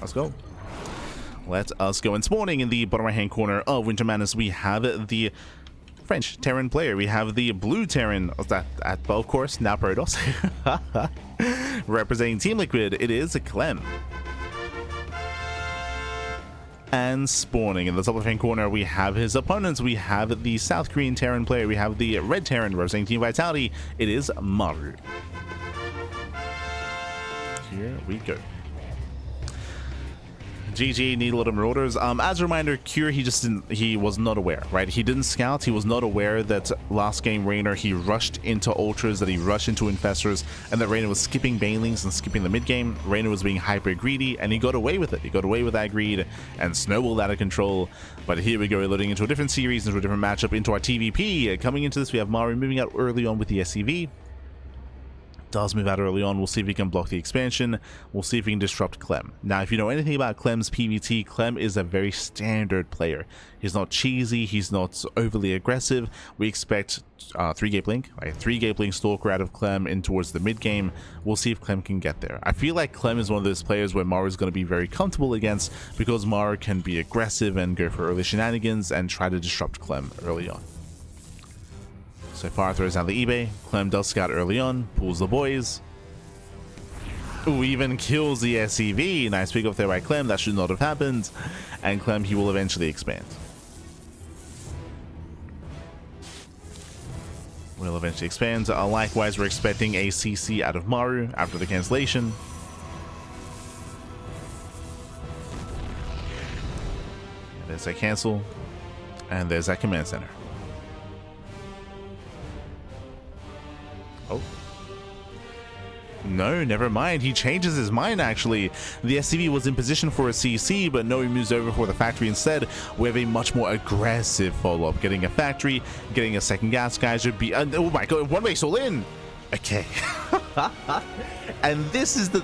Let's go. Let us go. And spawning in the bottom right hand corner of Winter Madness, we have the French Terran player. We have the blue Terran, well, of course, now Protoss. Representing Team Liquid, it is Clem. And spawning in the top left hand corner, we have his opponents. We have the South Korean Terran player. We have the red Terran representing Team Vitality. It is Maru. Here we go. GG, need a little Marauders. As a reminder, Cure, he was not aware, right? He didn't scout. He was not aware that last game Raynor, he rushed into Ultras, that he rushed into Infestors, and that Raynor was skipping Banelings and skipping the mid game. Raynor was being hyper greedy, and he got away with it. He got away with that greed and snowballed out of control. But here we go, loading into a different series, into a different matchup, into our TvP. Coming into this, we have Maru moving out early on with the SCV. Does move out early on. We'll see if he can block the expansion. We'll see if he can disrupt Clem. Now, if you know anything about Clem's PvT, Clem is a very standard player. He's not cheesy. He's not overly aggressive. We expect 3-gate blink, right? 3-gate blink stalker out of Clem in towards the mid game. We'll see if Clem can get there. I feel like Clem is one of those players where Maru is going to be very comfortable against, because Maru can be aggressive and go for early shenanigans and try to disrupt Clem early on. So far throws out the eBay. Clem does scout early on, pulls the boys. Ooh, even kills the SCV. Nice pick up there by Clem. That should not have happened. And Clem, he will eventually expand. Will eventually expand. Likewise, we're expecting a CC out of Maru after the cancellation. There's that cancel. And there's that command center. Oh. No, never mind. He changes his mind, actually. The SCV was in position for a CC, but no, he moves over for the factory instead. We have a much more aggressive follow-up. Getting a factory, getting a second gas geyser. Oh my god, one base all in. Okay. And this is the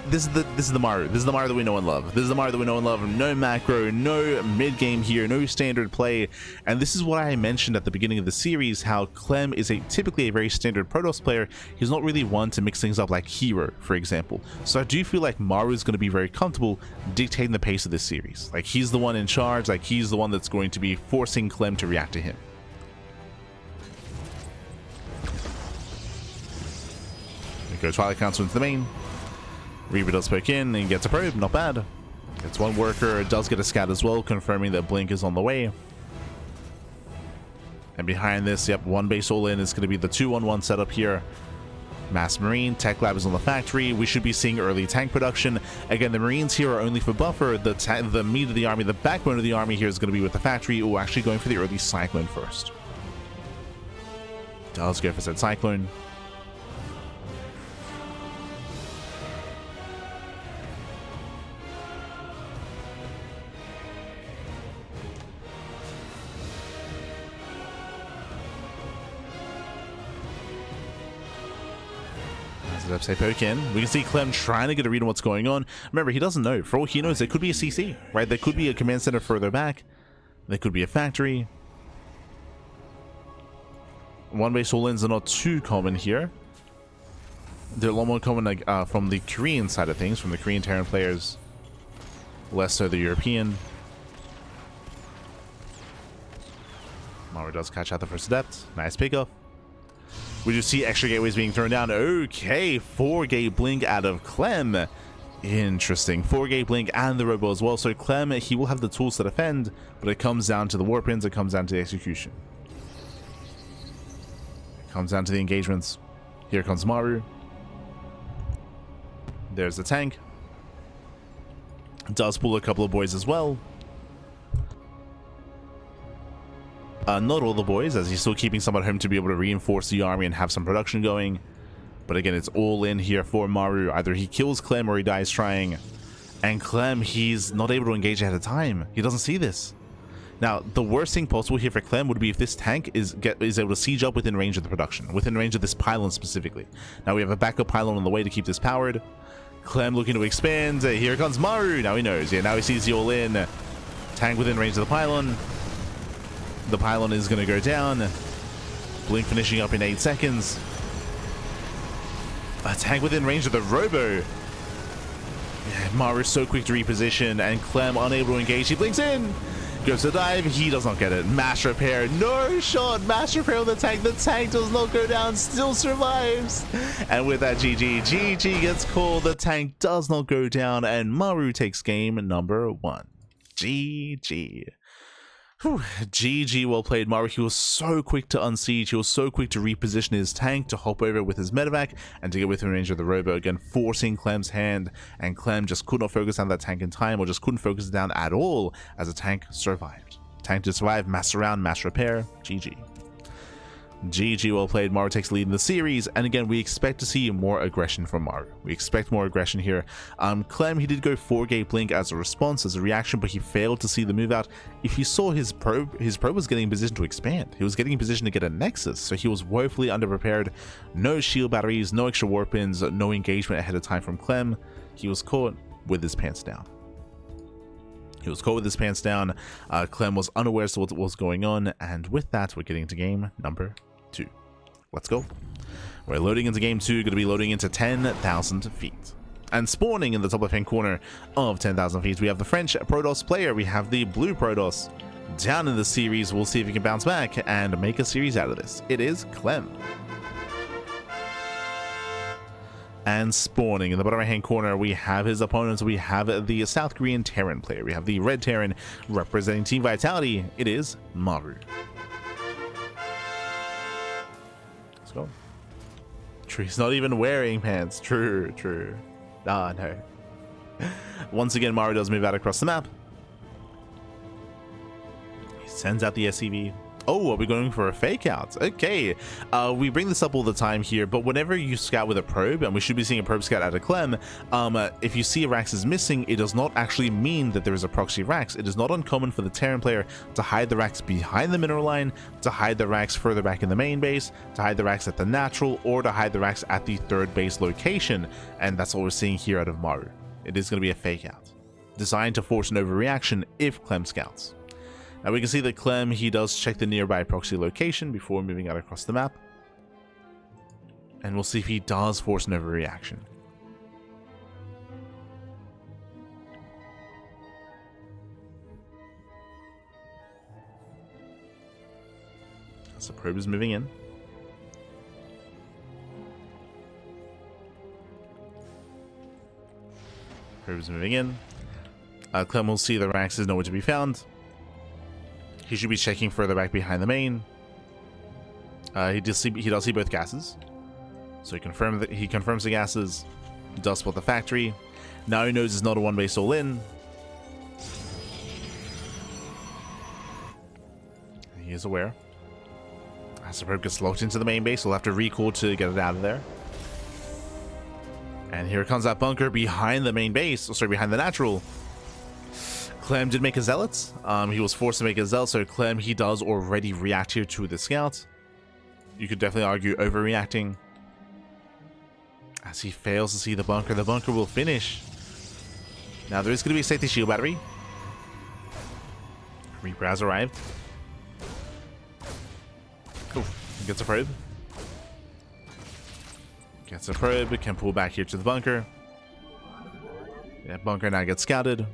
Maru. This is the Maru that we know and love. This is the Maru that we know and love. No macro, no mid game here, no standard play. And this is what I mentioned at the beginning of the series, how Clem is typically a very standard Protoss player. He's not really one to mix things up like Hero, for example. So I do feel like Maru is going to be very comfortable dictating the pace of this series. Like, he's the one in charge. Like, he's the one that's going to be forcing Clem to react to him. Go Twilight Council into the main. Reaver does poke in and gets a probe, not bad. Gets one worker, does get a scout as well, confirming that Blink is on the way. And behind this, yep, one base all in is going to be the 2-1-1 setup here. Mass Marine, Tech Lab is on the factory. We should be seeing early tank production. Again, the Marines here are only for buffer. The meat of the army, the backbone of the army here is going to be with the factory. Or actually going for the early Cyclone first. Does go for said Cyclone. Say poke in. We can see Clem trying to get a read on what's going on. Remember, he doesn't know. For all he knows, there could be a CC, right? There could be a command center further back. There could be a factory. One base all-ins are not too common here. They're a lot more common like, from the Korean side of things, from the Korean Terran players. Less so the European. Maru does catch out the first adept. Nice pickup. We just see extra gateways being thrown down. Okay, 4-gate blink out of Clem. Interesting. 4-gate blink and the robo as well. So Clem, he will have the tools to defend, but it comes down to the warpins, it comes down to the execution. It comes down to the engagements. Here comes Maru. There's the tank. Does pull a couple of boys as well. Not all the boys, as he's still keeping some at home to be able to reinforce the army and have some production going. But again, it's all in here for Maru. Either he kills Clem or he dies trying. And Clem, he's not able to engage ahead of time. He doesn't see this. Now, the worst thing possible here for Clem would be if this tank is able to siege up within range of the production, within range of this pylon specifically. Now, we have a backup pylon on the way to keep this powered. Clem looking to expand. Here comes Maru. Now he knows. Yeah, now he sees the all-in. Tank within range of the pylon. The pylon is going to go down. Blink finishing up in 8 seconds. A tank within range of the robo. Maru so quick to reposition, and Clem unable to engage. He blinks in, goes to dive. He does not get it. Mass repair, no shot. Mass repair on the tank. The tank does not go down, still survives. And with that, GG gets called. The tank does not go down, and Maru takes game number 1. GG. Whew. GG, well played, Maru. He was so quick to unsiege. He was so quick to reposition his tank, to hop over with his medevac, and to get within range of the robo, again forcing Clem's hand, and Clem just could not focus on that tank in time, or just couldn't focus it down at all, as the tank survived. Tank to survive, mass around, mass repair. GG. GG, well played. Maru takes the lead in the series, and again, we expect to see more aggression from Maru. We expect more aggression here. Clem, he did go 4-gate blink as a response, as a reaction, but he failed to see the move out. If you saw his probe was getting in position to expand. He was getting in position to get a nexus, so he was woefully underprepared. No shield batteries, no extra warp pins, no engagement ahead of time from Clem. He was caught with his pants down. Clem was unaware of what was going on, and with that, we're getting into game number 2. Let's go. We're loading into game 2, going to be loading into 10,000 feet. And spawning in the top left-hand corner of 10,000 feet, we have the French Protoss player, we have the blue Protoss. Down in the series, we'll see if he can bounce back and make a series out of this. It is Clem. And spawning in the bottom right-hand corner, we have his opponents. We have the South Korean Terran player. We have the red Terran representing Team Vitality. It is Maru. Let's go. True, he's not even wearing pants. True. Ah, no. Once again, Maru does move out across the map. He sends out the SCV. Oh, are we going for a fake out? Okay. We bring this up all the time here, but whenever you scout with a probe, and we should be seeing a probe scout out of Clem, if you see a Rax is missing, it does not actually mean that there is a proxy Rax. It is not uncommon for the Terran player to hide the Rax behind the mineral line, to hide the Rax further back in the main base, to hide the Rax at the natural, or to hide the Rax at the third base location, and that's what we're seeing here out of Maru. It is going to be a fake out, designed to force an overreaction if Clem scouts. Now we can see that Clem, he does check the nearby proxy location before moving out across the map. And we'll see if he does force an overreaction. As the probe is moving in. Probe is moving in. Clem will see the Rax is nowhere to be found. He should be checking further back behind the main. He does see both gases, so he confirms the gases. He does spot the factory. Now he knows it's not a one base all in. He is aware. As the probe gets locked into the main base, we'll have to recall to get it out of there. And here comes that bunker behind the main base, or sorry, behind the natural. Clem did make a zealot. He was forced to make a zealot, so Clem, he does already react here to the scout. You could definitely argue overreacting. As he fails to see the bunker will finish. Now there is going to be a safety shield battery. Reaper has arrived. Oh, gets a probe. Gets a probe, can pull back here to the bunker. That bunker now gets scouted.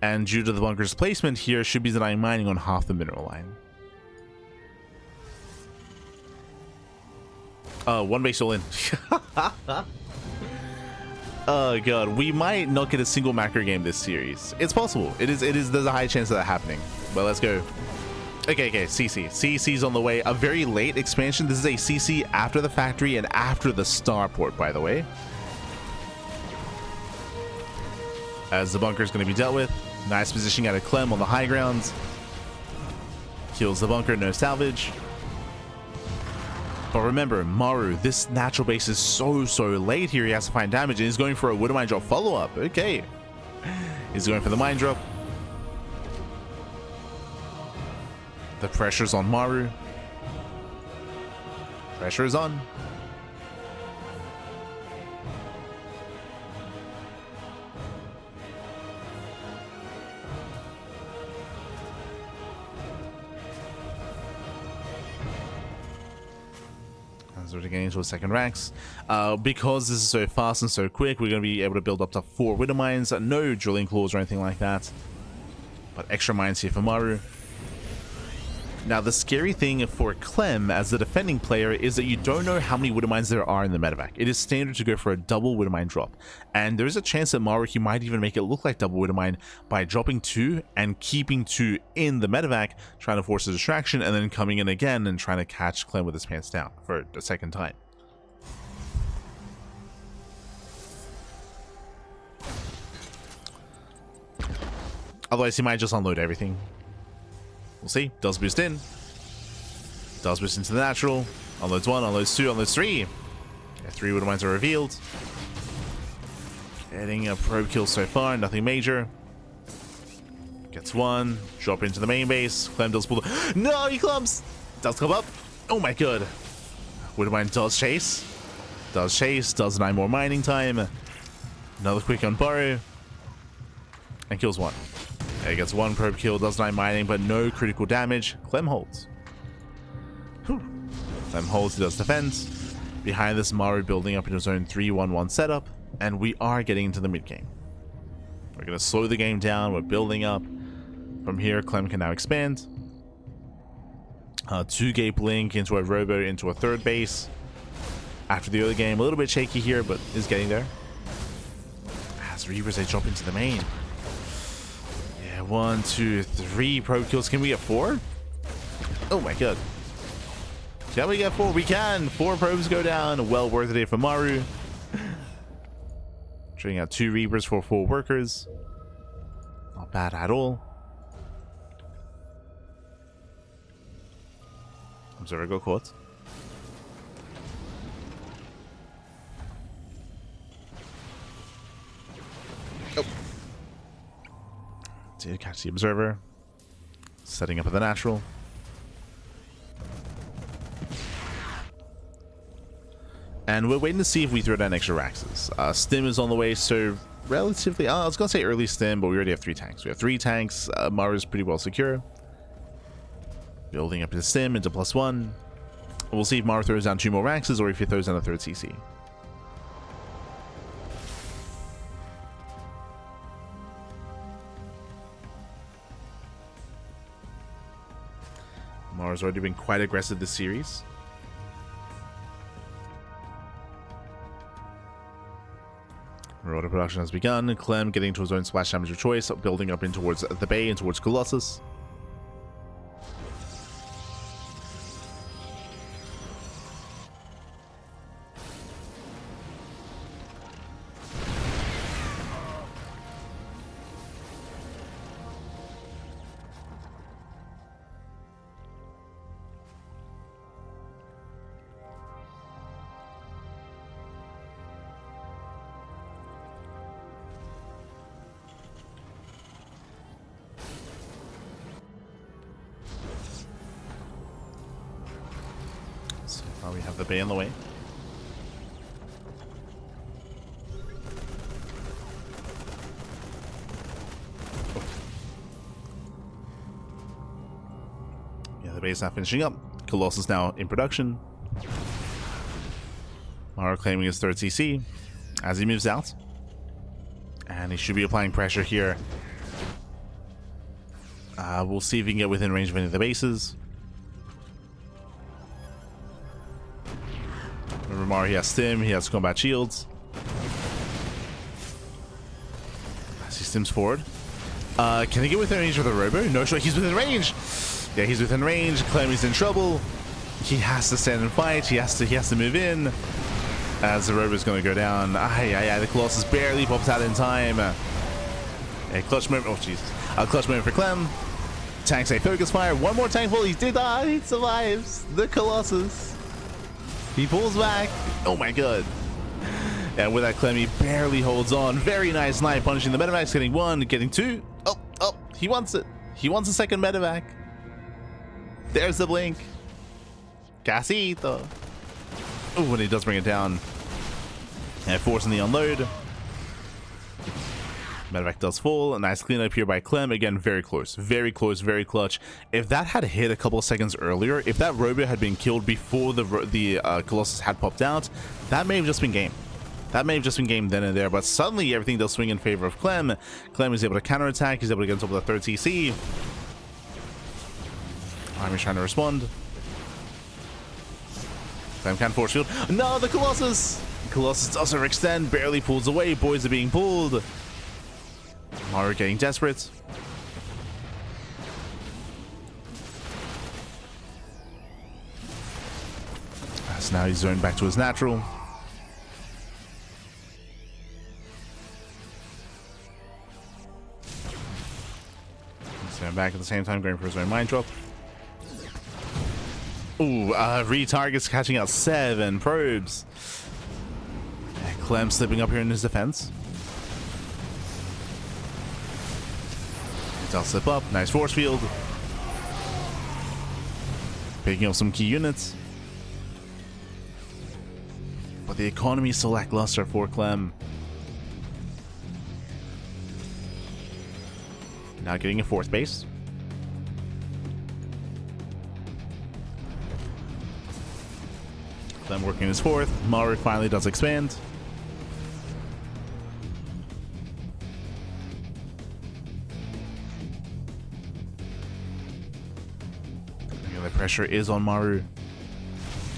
And due to the bunker's placement here, should be denying mining on half the mineral line. One base all in. Oh god, we might not get a single macro game this series. It's possible. There's a high chance of that happening. But let's go. Okay, CC's on the way. A very late expansion. This is a CC after the factory and after the starport, by the way. As the bunker is going to be dealt with. Nice positioning out of Clem on the high grounds. Kills the bunker, no salvage. But remember, Maru, this natural base is so late here. He has to find damage, and he's going for a Widow Mine Drop follow-up. Okay. He's going for the Mine Drop. The pressure's on Maru. Pressure is on. He's already getting into a second ranks. Because this is so fast and so quick, we're going to be able to build up to 4 Widow Mines. No drilling claws or anything like that. But extra mines here for Maru. Now, the scary thing for Clem as the defending player is that you don't know how many Widow Mines there are in the medevac. It is standard to go for a double Widow Mine drop. And there is a chance that Maru, he might even make it look like double Widow Mine by dropping 2 and keeping 2 in the medevac, trying to force a distraction, and then coming in again and trying to catch Clem with his pants down for a second time. Otherwise, he might just unload everything. We'll see. Does boost in. Does boost into the natural. Unloads 1, unloads 2, unloads 3. Yeah, 3 Widow Mines are revealed. Getting a probe kill so far, nothing major. Gets 1. Drop into the main base. Clem does pull the... No, he clumps! Does come up. Oh my god. Widow Mine does chase. Does chase. Does 9 more mining time. Another quick on Maru. And kills 1. He gets 1 probe kill, does 9 mining, but no critical damage. Clem holds. Whew. Clem holds, he does defense. Behind this, Maru building up into his own 3-1-1 setup, and we are getting into the mid game. We're going to slow the game down, we're building up. From here, Clem can now expand. 2-gate blink into a robo into a 3rd base. After the other game, a little bit shaky here, but is getting there. As Reavers, they drop into the main. 1, 2, 3 probe kills. Can we get 4? Oh my god. Can we get 4? We can. 4 probes go down. Well worth it here for Maru. Trading out 2 Reapers for 4 workers. Not bad at all. Observer go caught. Oh. To catch the observer. Setting up at the natural. And we're waiting to see if we throw down extra Raxes. Stim is on the way, so relatively... I was going to say early Stim, but we already have 3 tanks. We have 3 tanks. Maru's pretty well secure. Building up his Stim into +1. We'll see if Maru throws down 2 more Raxes or if he throws down a 3rd CC. Maru's already been quite aggressive this series. Marauder production has begun. Clem getting to his own splash damage of choice, building up in towards the bay and towards Colossus. We have the bay on the way. Oh. Yeah, the bay is now finishing up. Colossus now in production. Maru claiming his 3rd CC as he moves out. And he should be applying pressure here. We'll see if he can get within range of any of the bases. Maru, he has Stim, he has combat shields. As he stims forward. Can he get within range of the robo? No, sure, he's within range. Yeah, he's within range. Clem is in trouble. He has to stand and fight. He has to move in. As the robo is going to go down. The Colossus barely pops out in time. A clutch moment. Oh, Jesus. A clutch moment for Clem. Tanks a focus fire. 1 more tank full. He did not. He survives. The Colossus. He pulls back. Oh my god. And with that, Clem, he barely holds on. Very nice knife punishing the medevac. Getting 1, getting 2. Oh, he wants it. He wants a second medevac. There's the blink. Casito. Oh, and he does bring it down. And forcing the unload. Medevac does fall. A nice cleanup here by Clem. Again, very close, very clutch. If that had hit a couple of seconds earlier, if that Robo had been killed before the Colossus had popped out, that may have just been game. That may have just been game then and there, but suddenly everything does swing in favor of Clem. Clem is able to counterattack. He's able to get on top of the third CC. Army's trying to respond. Clem can force field. No, the Colossus! Colossus does overextend, barely pulls away. Boys are being pulled. Maru getting desperate. So now he's zoned back to his natural. He's back at the same time, going for his own mind drop. Ooh, retargets catching out 7 probes. Clem slipping up here in his defense. He does slip up. Nice force field. Picking up some key units. But the economy is still lackluster for Clem. Now getting a 4th base. Clem working his 4th. Maru finally does expand. The pressure is on Maru.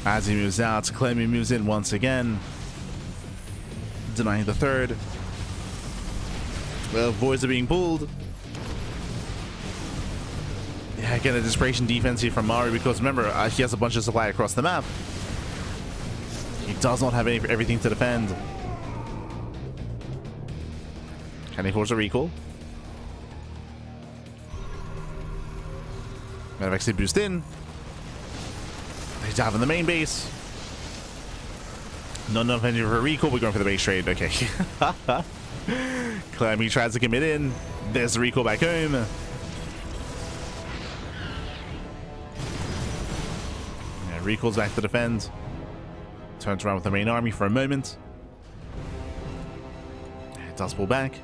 As he moves out, Clem moves in once again, denying the 3rd. Well, voids are being pulled. Yeah, again, a desperation defense here from Maru because remember, he has a bunch of supply across the map. He does not have everything to defend. Can he force a recall? Medevac actually boost in. They dive in the main base. Not enough energy for a recall. We're going for the base trade. Okay. Clem, he tries to commit in. There's the recall back home. Yeah, recalls back to defend. Turns around with the main army for a moment. It does pull back.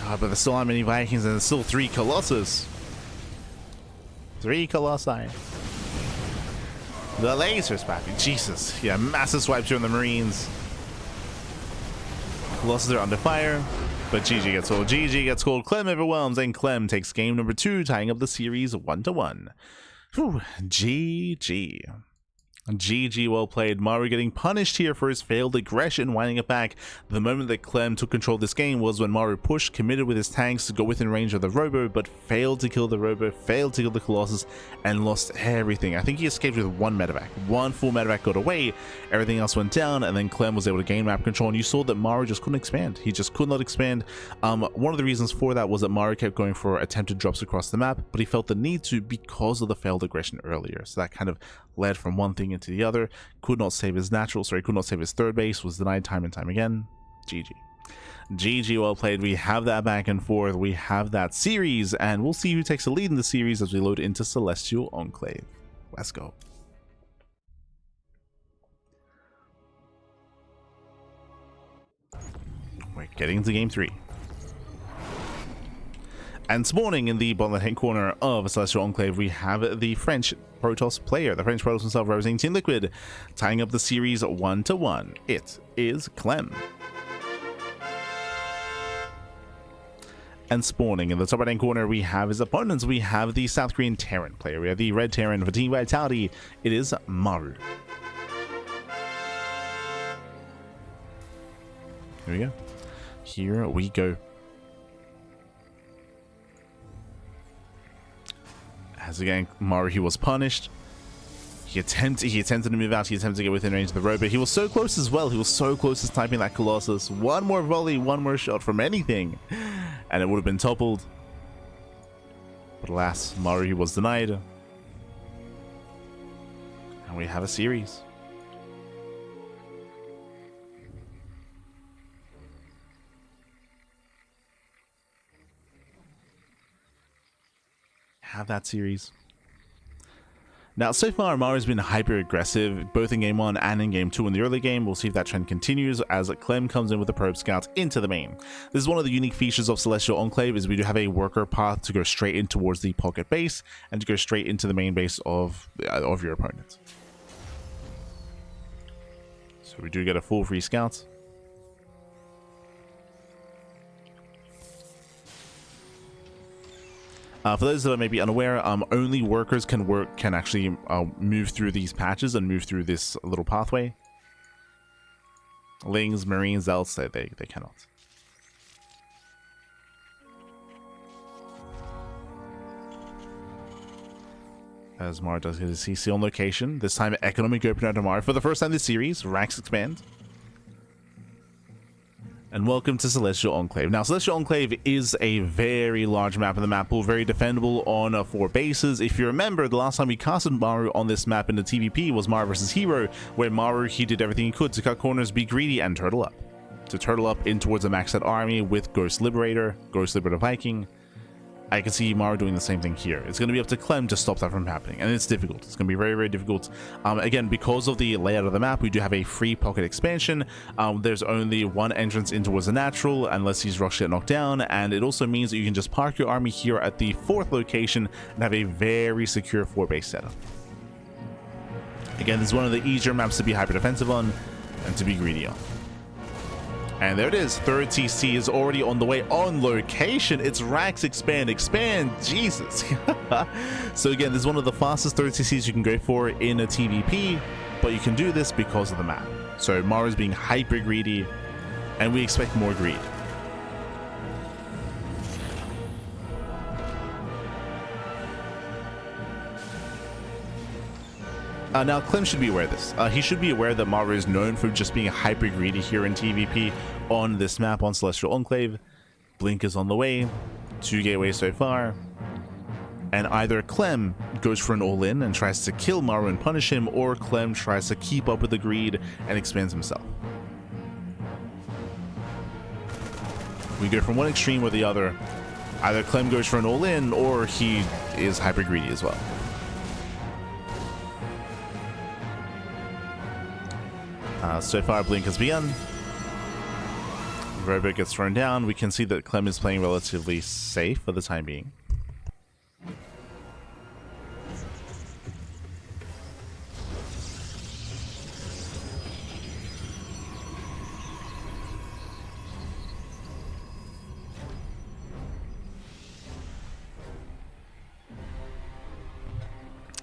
God, but there's still not many Vikings and there's still 3 Colossus. 3 Colossi. The laser spapping. Jesus. Yeah, massive swipes here on the Marines. Colossus are under fire. But GG gets called. GG gets called. Clem overwhelms. And Clem takes game number 2, tying up the series 1-1. Whew. GG. GG, well played. Maru getting punished here for his failed aggression, winding it back. The moment that Clem took control of this game was when Maru pushed, committed with his tanks to go within range of the Robo, but failed to kill the Robo, failed to kill the Colossus, and lost everything. I think he escaped with 1 medevac. 1 full medevac got away, everything else went down, and then Clem was able to gain map control, and you saw that Maru just couldn't expand. He just could not expand. One of the reasons for that was that Maru kept going for attempted drops across the map, but he felt the need to because of the failed aggression earlier. So that kind of led from one thing into the other. Could not save his natural, could not save his 3rd base, was denied time and time again. GG. GG, well played. We have that back and forth. We have that series, and we'll see who takes the lead in the series as we load into Celestial Enclave. Let's go. We're getting into game 3. And spawning in the bottom right corner of Celestial Enclave, we have the French Protoss player, the French Protoss himself, representing Team Liquid, tying up the series 1-1. It is Clem. And spawning in the top right corner, we have his opponents. We have the South Korean Terran player. We have the Red Terran for Team Vitality. It is Maru. Here we go. Here we go. As again, Maru, he was punished. He attempted to move out. He attempted to get within range of the Robo. He was so close as well. He was so close to sniping that Colossus. One more volley, one more shot from anything, and it would have been toppled. But alas, Maru, he was denied. And we have a series. Have that series. Now, so far, Maru's been hyper aggressive, both in game 1 and in game 2 in the early game. We'll see if that trend continues as Clem comes in with the probe scout into the main. This is one of the unique features of Celestial Enclave, is we do have a worker path to go straight in towards the pocket base and to go straight into the main base of your opponent. So we do get a full free scout. For those that are maybe unaware, only workers can actually move through these patches and move through this little pathway. Lings, Marines, else they cannot. As Maru does get his CC on location, this time economic opener to Maru for the first time this series. Ranks expand. And welcome to Celestial Enclave. Now, Celestial Enclave is a very large map in the map pool, very defendable on 4 bases. If you remember, the last time we casted Maru on this map in the TvP was Maru versus Hero, where Maru, he did everything he could to cut corners, be greedy, and turtle up. To turtle up in towards a maxed out army with Ghost Liberator Viking. I can see Maru doing the same thing here. It's going to be up to Clem to stop that from happening, and it's difficult. It's going to be very, very difficult. Again, because of the layout of the map, we do have a free pocket expansion. There's only one entrance in towards the natural, unless these rocks get knocked down, and it also means that you can just park your army here at the 4th location and have a very secure 4-base setup. Again, this is one of the easier maps to be hyper defensive on and to be greedy on. And there it is. 3rd TC is already on the way on location. It's racks expand, Jesus. So again, this is one of the fastest 3rd TCs you can go for in a TvP, but you can do this because of the map. So Maru's being hyper greedy, and we expect more greed. Now, Clem should be aware of this. He should be aware that Maru is known for just being hyper greedy here in TvP on this map on Celestial Enclave. Blink is on the way. 2 gateways so far. And either Clem goes for an all-in and tries to kill Maru and punish him, or Clem tries to keep up with the greed and expands himself. We go from one extreme or the other. Either Clem goes for an all-in, or he is hyper greedy as well. So far, Blink has begun. Robot gets thrown down. We can see that Clem is playing relatively safe for the time being.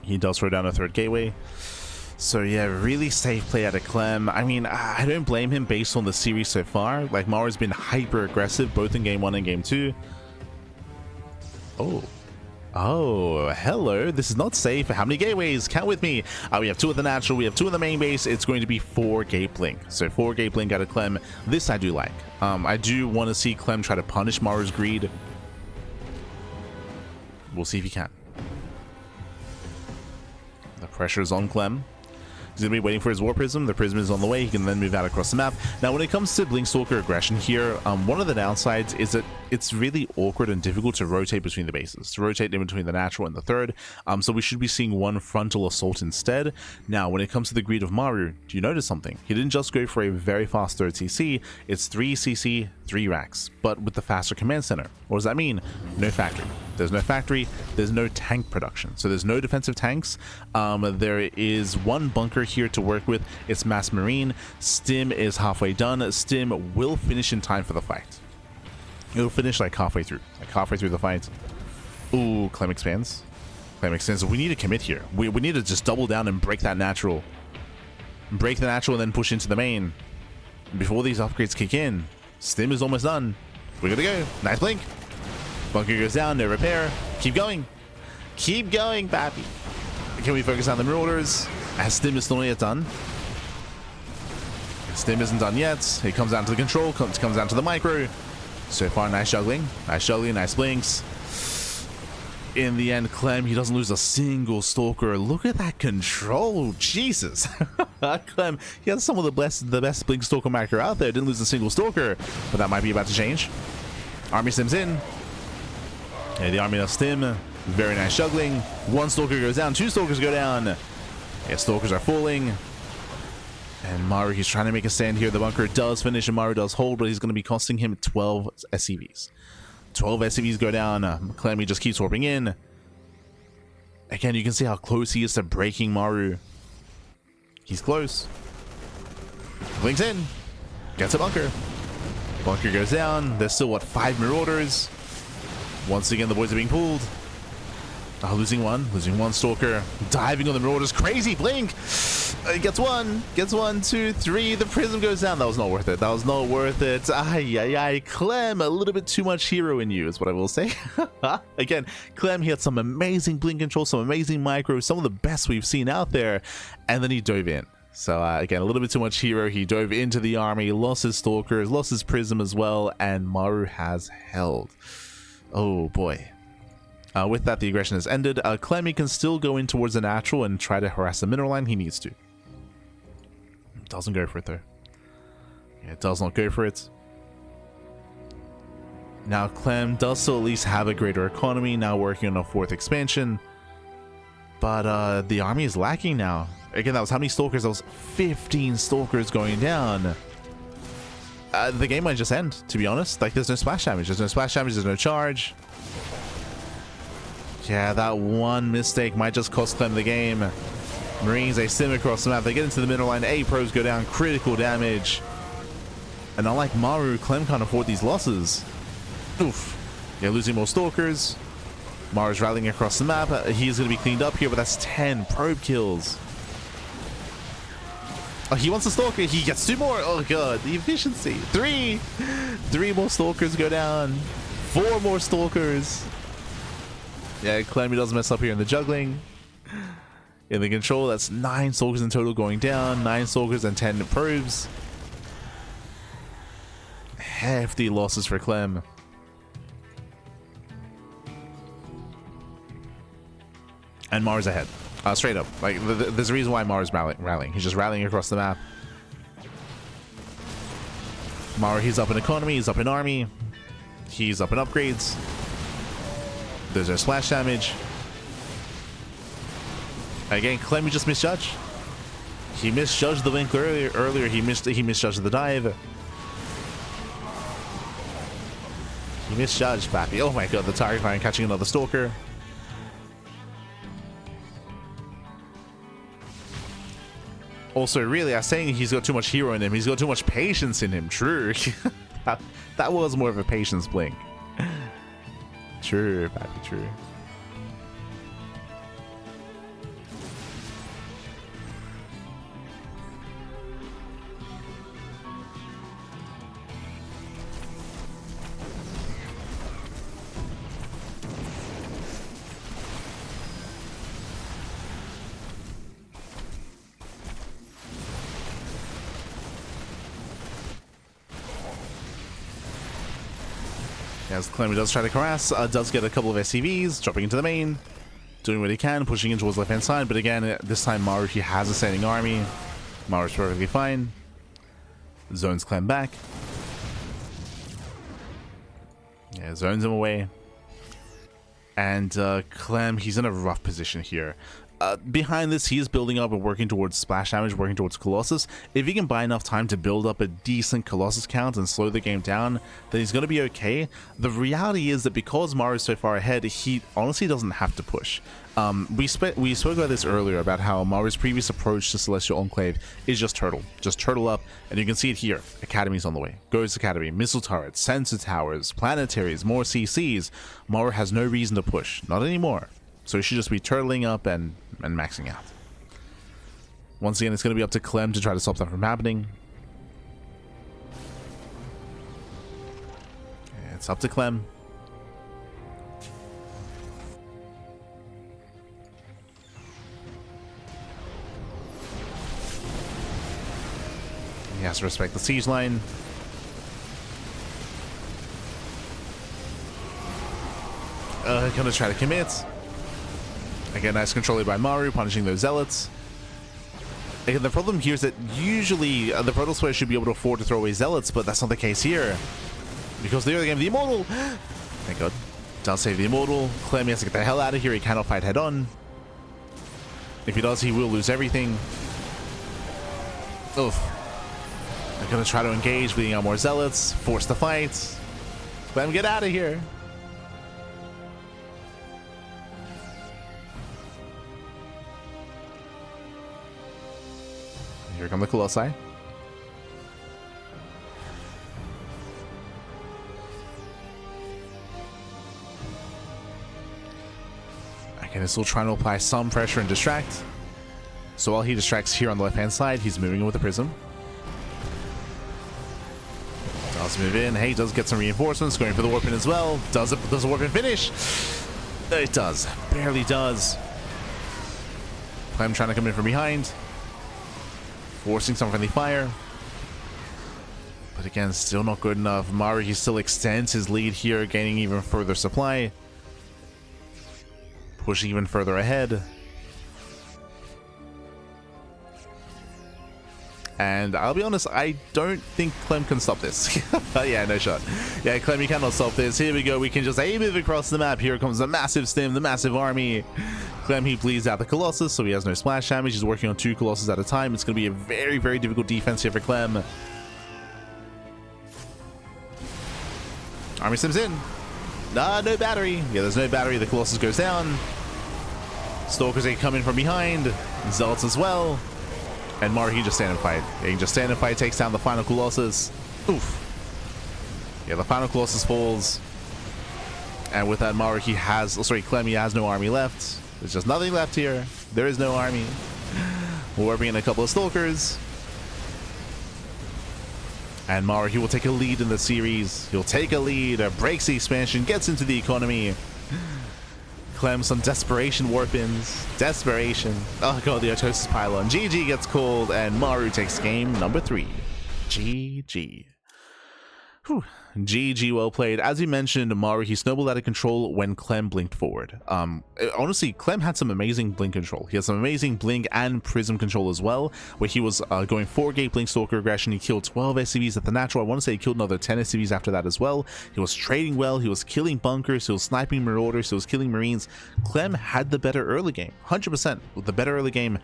He does throw down a 3rd gateway. So yeah, really safe play out of Clem. I mean, I don't blame him based on the series so far. Like, Maru's been hyper aggressive both in game 1 and game 2. Oh, hello. This is not safe. How many gateways? Count with me. We have 2 at the natural. We have 2 in the main base. It's going to be 4 gate blink. So 4 gate blink out of Clem. This I do like. I do want to see Clem try to punish Maru's greed. We'll see if he can. The pressure is on Clem. He's going to be waiting for his War Prism. The Prism is on the way. He can then move out across the map. Now, when it comes to Blinkstalker aggression here, one of the downsides is that it's really awkward and difficult to rotate between the bases, to rotate in between the natural and the 3rd. So we should be seeing one frontal assault instead. Now, when it comes to the greed of Maru, do you notice something? He didn't just go for a very fast 3rd CC. It's 3 CC, 3 racks, but with the faster command center. What does that mean? No factory. There's no factory. There's no tank production. So there's no defensive tanks. There is 1 bunker here to work with. It's Mass Marine. Stim is halfway done. Stim will finish in time for the fight. It'll finish like halfway through the fight. Ooh, Clem expands. Clem expands. We need to commit here. We need to just double down and break that natural. Break the natural and then push into the main. Before these upgrades kick in. Stim is almost done. We're gonna go. Nice blink. Bunker goes down, no repair. Keep going. Keep going, baby. Can we focus on the Marauders? As Stim is still not yet done. Stim isn't done yet. It comes down to the control, comes down to the micro. So far, nice juggling, nice blinks. In the end, Clem, he doesn't lose a single stalker. Look at that control, Jesus. Clem, he has some of the best blink stalker macro out there. Didn't lose a single stalker, but that might be about to change. Army Stim's in. Yeah, the army of Stim Very nice juggling. One Stalker goes down. Two Stalkers go down. Yeah, Stalkers are falling. And Maru, he's trying to make a stand here. The bunker does finish and Maru does hold, but he's going to be costing him 12 SCVs. 12 SCVs go down. Clem, he just keeps warping in. Again, you can see how close he is to breaking Maru. He's close. Blinks in. Gets a bunker. Bunker goes down. There's still, what, 5 Marauders. Once again, the boys are being pulled. Losing one Stalker. Diving on the Marauders. Crazy blink. Gets one, two, three. The prism goes down. That was not worth it. That was not worth it. Ay. Clem, a little bit too much hero in you is what I will say. Again, Clem, he had some amazing blink control, some amazing micro, some of the best we've seen out there. And then he dove in. So again, a little bit too much hero. He dove into the army, lost his Stalkers, lost his prism as well. And Maru has held. Oh boy. With that, the aggression has ended. Clem, he can still go in towards the natural and try to harass the mineral line. He needs to. Doesn't go for it, though. Yeah, it does not go for it. Now, Clem does still at least have a greater economy, now working on a 4th expansion. But the army is lacking now. Again, that was how many Stalkers? That was 15 Stalkers going down. The game might just end, to be honest. Like, there's no splash damage. There's no splash damage. There's no charge. Yeah, that one mistake might just cost them the game. Marines, they sim across the map. They get into the middle line. 8 pros go down. Critical damage. And unlike Maru, Clem can't afford these losses. Oof. Yeah, losing more Stalkers. Maru's rallying across the map. He's going to be cleaned up here, but that's 10 probe kills. Oh, he wants a Stalker. He gets 2 more. Oh, God. The efficiency. 3. 3 more Stalkers go down. 4 more Stalkers. Yeah, Clem, he doesn't mess up here in the juggling. In the control, that's 9 Stalkers in total going down. 9 Stalkers and 10 probes. Hefty losses for Clem. And Maru's ahead. Straight up. Like, there's a reason why Maru's rallying. He's just rallying across the map. Maru, he's up in economy. He's up in army. He's up in upgrades. There's our splash damage. Again, Clem, he just misjudged. He misjudged the blink earlier. He misjudged the dive. He misjudged Pappy. Oh my God, the target line catching another Stalker. Also, really, I was saying he's got too much hero in him. He's got too much patience in him. True. that was more of a patience blink. True, Pappy, true. As Clem does try to harass, does get a couple of SCVs, dropping into the main, doing what he can, pushing in towards left-hand side, but again, this time Maru, he has a standing army. Maru's perfectly fine. Zones Clem back. Yeah, zones him away. And Clem, he's in a rough position here. Behind this, he is building up and working towards splash damage, working towards Colossus. If he can buy enough time to build up a decent Colossus count and slow the game down, then he's going to be okay. The reality is that because Maru is so far ahead, he honestly doesn't have to push. We spoke about this earlier, about how Maru's previous approach to Celestial Enclave is just turtle up, and you can see it here. Academy's on the way. Ghost Academy, missile turrets, sensor towers, planetaries, more CCs. Maru has no reason to push, not anymore. So he should just be turtling up and maxing out. Once again, it's going to be up to Clem to try to stop that from happening. It's up to Clem. He has to respect the siege line. Gonna try to commit. Again, nice control by Maru, punishing those zealots. Again, the problem here is that usually the Protoss player should be able to afford to throw away zealots, but that's not the case here. Because the early game, the Immortal... Thank God. Does save the Immortal. Clem has to get the hell out of here. He cannot fight head on. If he does, he will lose everything. Oof. They're going to try to engage, bleeding out more Zealots. Force the fight. Clem, get out of here. Here come the Colossi. Again, he's still trying to apply some pressure and distract. So while he distracts here on the left-hand side, he's moving in with the Prism. Does move in. Hey, does get some reinforcements. Going for the Warpin as well. Does the Warpin finish? It does. Barely does. Clem trying to come in from behind. Forcing some friendly fire. But again, still not good enough. Maru, he still extends his lead here, gaining even further supply. Pushing even further ahead. And I'll be honest, I don't think Clem can stop this. Yeah, no shot. Yeah, Clem, you cannot stop this. Here we go. We can just move across the map. Here comes the massive stim, the massive army. Clem, he bleeds out the Colossus, so he has no splash damage. He's working on 2 Colossus at a time. It's going to be a very, very difficult defense here for Clem. Army sims in. No battery. Yeah, there's no battery. The Colossus goes down. Stalkers, they come in from behind. Zealots as well. And Maru, he just stand and fight. Yeah, he can just stand and fight, takes down the final Colossus. Oof. Yeah, the final Colossus falls. And with that, Maru, Clem, he has no army left. There's just nothing left here. There is no army. We're warping in a couple of Stalkers. And Maru, he will take a lead in the series. He'll take a lead, breaks the expansion, gets into the economy. Clem, some desperation warp-ins. Desperation. Oh god, the Otosis pylon. GG gets called, and Maru takes game number 3. GG. Whew. GG, well played. As you mentioned, Maru, he snowballed out of control when Clem blinked forward. Honestly, Clem had some amazing blink control. He had some amazing blink and prism control as well, where he was going 4-gate blink stalker aggression. He killed 12 SCVs at the natural. I want to say he killed another 10 SCVs after that as well. He was trading well. He was killing bunkers. He was sniping marauders. He was killing marines. Clem had the better early game, 100% with the better early game.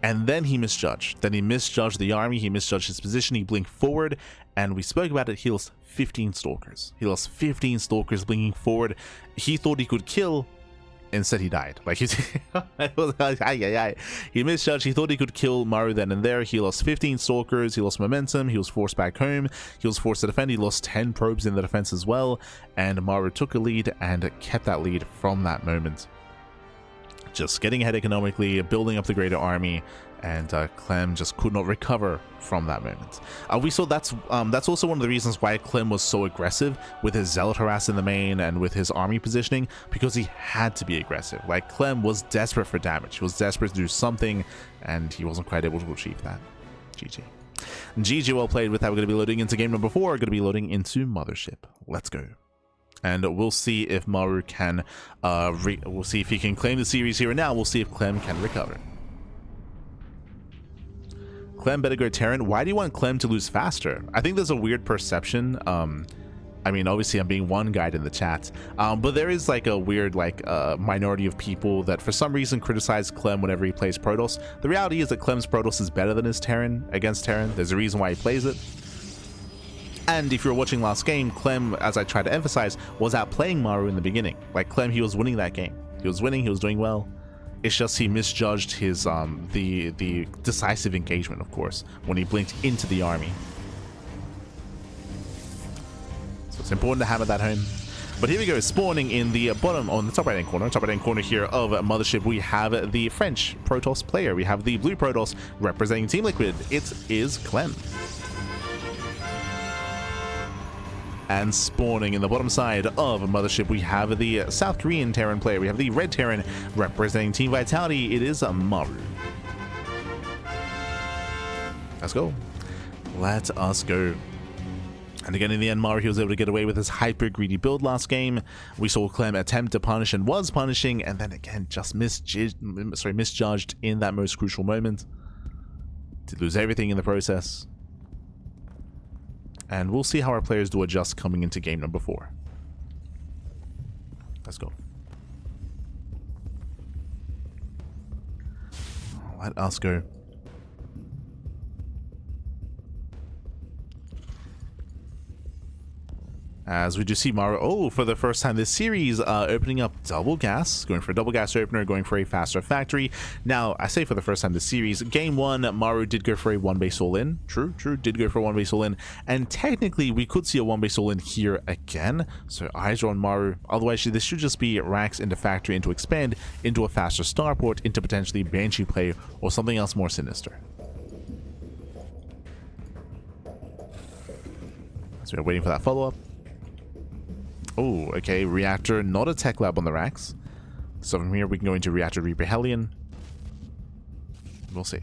And then he misjudged. Then he misjudged the army. He misjudged his position. He blinked forward, and we spoke about it. He lost 15 Stalkers. He lost 15 Stalkers blinking forward. He thought he could kill. Instead, he died. Like he misjudged. He thought he could kill Maru then and there. He lost 15 Stalkers. He lost momentum. He was forced back home. He was forced to defend. He lost 10 probes in the defense as well. And Maru took a lead and kept that lead from that moment. Just getting ahead economically, building up the greater army, and Clem just could not recover from that moment. We saw that's also one of the reasons why Clem was so aggressive with his Zealot harass in the main and with his army positioning, because he had to be aggressive. Like, Clem was desperate for damage. He was desperate to do something, and he wasn't quite able to achieve that. GG. GG, well played. With that, we're going to be loading into game number 4. We're going to be loading into Mothership. Let's go. And we'll see if Maru can, we'll see if he can claim the series here and now. We'll see if Clem can recover. Clem better go Terran. Why do you want Clem to lose faster? I think there's a weird perception. I mean, obviously I'm being one guide in the chat, but there is like a weird minority of people that for some reason criticize Clem whenever he plays Protoss. The reality is that Clem's Protoss is better than his Terran against Terran. There's a reason why he plays it. And if you're watching last game, Clem, as I tried to emphasize, was outplaying Maru in the beginning. Like, Clem, he was winning that game. He was winning, he was doing well. It's just he misjudged his the decisive engagement, of course, when he blinked into the army. So it's important to hammer that home. But here we go, spawning in the bottom, on the top right-hand corner here of Mothership, we have the French Protoss player. We have the blue Protoss representing Team Liquid. It is Clem. And spawning in the bottom side of Mothership, we have the South Korean Terran player. We have the red Terran representing Team Vitality. It is Maru. Let's go. Let us go. And again, in the end, Maru, he was able to get away with his hyper greedy build last game. We saw Clem attempt to punish and was punishing, and then again just misjudged in that most crucial moment. Did lose everything in the process. And we'll see how our players do adjust coming into game number 4. Let's go. Let us go. As we do see Maru, for the first time this series, opening up double gas, going for a double gas opener, going for a faster factory. Now, I say for the first time this series, game one, Maru did go for a one base all in. True, did go for a one base all in. And technically, we could see a one base all in here again. So eyes are on Maru. Otherwise, this should just be racks into factory, into expand, into a faster starport, into potentially Banshee play, or something else more sinister. So we're waiting for that follow-up. Oh, okay, reactor, not a tech lab on the racks. So from here we can go into reactor Reaper Hellion. We'll see.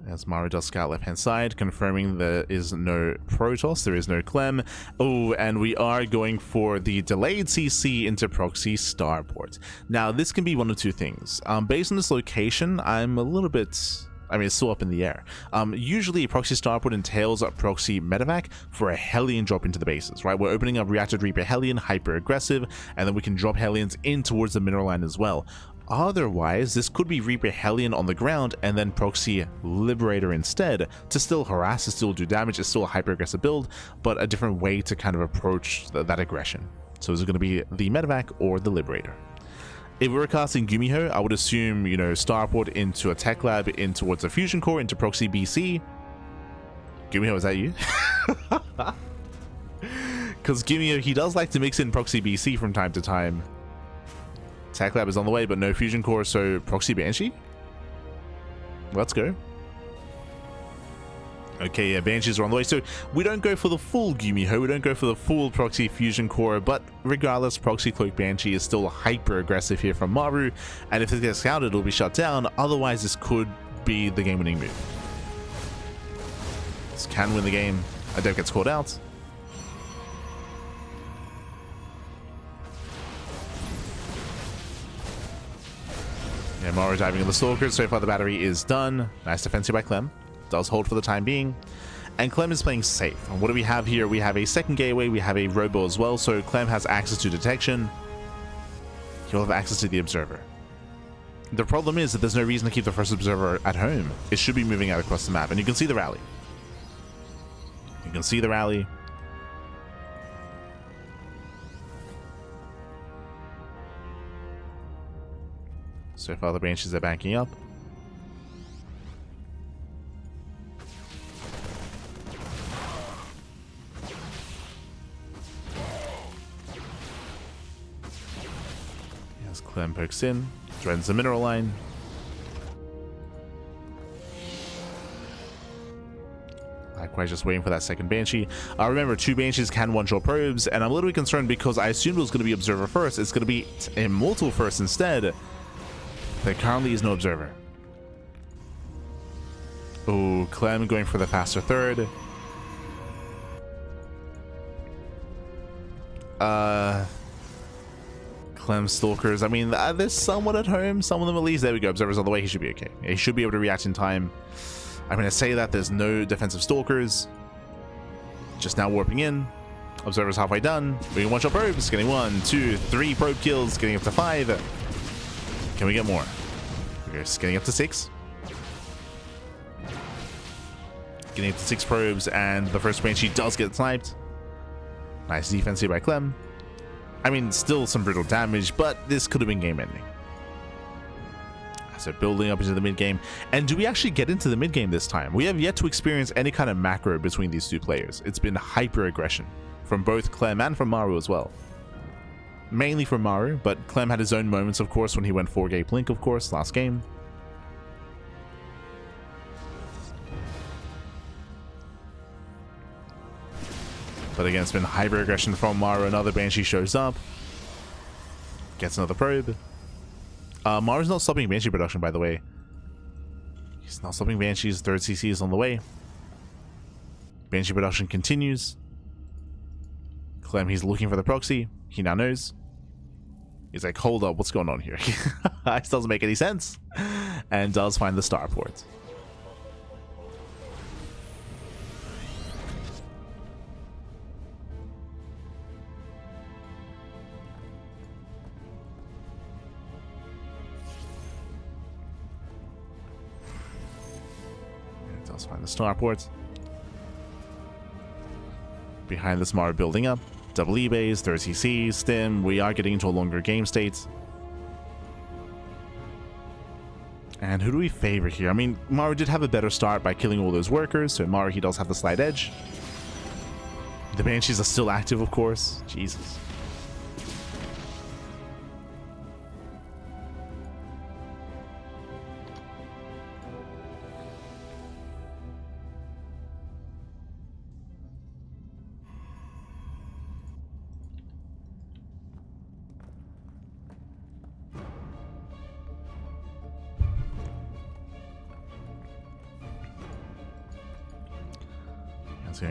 As Maru does scout left-hand side, confirming there is no Protoss, there is no Clem. Oh, and we are going for the delayed CC into proxy starport. Now, this can be one of two things. Based on this location, I'm a little bit... I mean, it's still up in the air. Usually, a proxy starport entails a proxy medevac for a Hellion drop into the bases, right? We're opening up Reactor Reaper Hellion, hyper aggressive, and then we can drop Hellions in towards the mineral line as well. Otherwise, this could be Reaper Hellion on the ground and then Proxy Liberator instead to still harass, to still do damage. It's still a hyper-aggressive build, but a different way to kind of approach that aggression. So is it going to be the Medevac or the Liberator? If we were casting Gumiho, I would assume, you know, Starport into a Tech Lab, in towards a Fusion Core, into Proxy BC. Gumiho, is that you? Because Gumiho, he does like to mix in Proxy BC from time to time. Tech Lab is on the way, but no Fusion Core, so Proxy Banshee? Let's go. Okay, yeah, Banshees are on the way. So we don't go for the full Gumiho, we don't go for the full Proxy Fusion Core, but regardless, Proxy Cloak Banshee is still hyper aggressive here from Maru, and if it gets scouted, it'll be shut down. Otherwise, this could be the game-winning move. This can win the game. A dev gets called out. Yeah, Maru diving in the Stalkers. So far, the battery is done. Nice defense here by Clem. Does hold for the time being. And Clem is playing safe. And what do we have here? We have a second gateway. We have a Robo as well. So Clem has access to detection. He'll have access to the Observer. The problem is that there's no reason to keep the first Observer at home. It should be moving out across the map. And you can see the rally. You can see the rally. So far, the Banshees are backing up. Yes, Clem pokes in, threatens the mineral line. Likewise, just waiting for that second Banshee. Remember, two Banshees can one-shot probes, and I'm a little bit concerned because I assumed it was going to be Observer first. It's going to be Immortal first instead. There currently is no Observer. Oh, Clem going for the faster third. Clem Stalkers. I mean, they're somewhat at home. Some of them at least. There we go. Observer's on the way. He should be okay. He should be able to react in time. I'm going to say that there's no defensive Stalkers. Just now warping in. Observer's halfway done. We can one-shot probes. Getting 1, 2, 3 probe kills. Getting up to 5. Can we get more? We're just getting up to 6. Getting up to 6 probes, and the first Banshee does get sniped. Nice defense here by Clem. I mean, still some brutal damage, but this could have been game-ending. So building up into the mid-game. And do we actually get into the mid-game this time? We have yet to experience any kind of macro between these two players. It's been hyper-aggression from both Clem and from Maru as well. Mainly from Maru, but Clem had his own moments, of course, when he went 4-gate blink, of course, last game. But again, it's been hyper-aggression from Maru. Another Banshee shows up. Gets another probe. Maru's not stopping Banshee production, by the way. He's not stopping Banshee's. Third CC is on the way. Banshee production continues. Clem, he's looking for the proxy. He now knows. He's like, hold up, what's going on here? This doesn't make any sense. And does find the starport. And does find the starport. Behind this Maru building up. Double E-base, 30 CC, stim. We are getting into a longer game state. And who do we favor here? I mean, Maru did have a better start by killing all those workers, so Maru, he does have the slight edge. The Banshees are still active, of course. Jesus.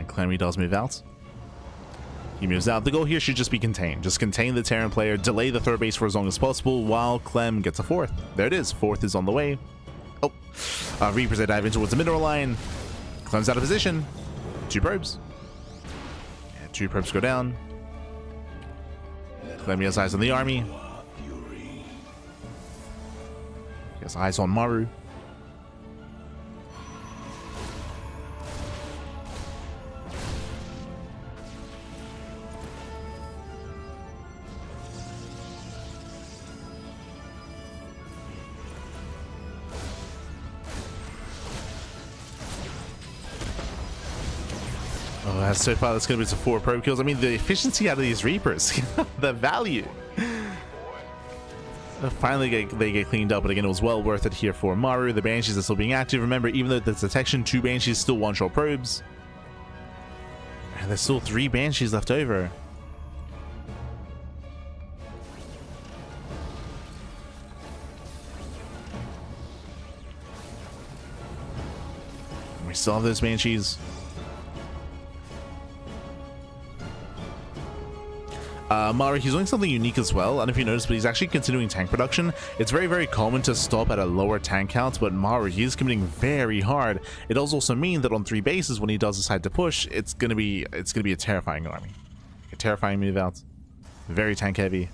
Clem does move out. He moves out. The goal here should just be contained. Just contain the Terran player, delay the third base for as long as possible while Clem gets a fourth. There it is. Fourth is on the way. Oh. Reapers, they dive in towards the mineral line. Clem's out of position. 2 probes. And 2 probes go down. Clem has eyes on the army. He has eyes on Maru. So far, that's going to be some 4 probe kills. I mean, the efficiency out of these Reapers, the value. Finally, they get cleaned up, but again, it was well worth it here for Maru. The Banshees are still being active. Remember, even though there's detection, 2 Banshees still one-shot probes. And there's still 3 Banshees left over. We still have those Banshees. Maru, he's doing something unique as well. I don't know if you noticed, but he's actually continuing tank production. It's very, very common to stop at a lower tank count, but Maru, he's committing very hard. It does also mean that on 3 bases, when he does decide to push, it's gonna be a terrifying army. A terrifying move out. Very tank heavy.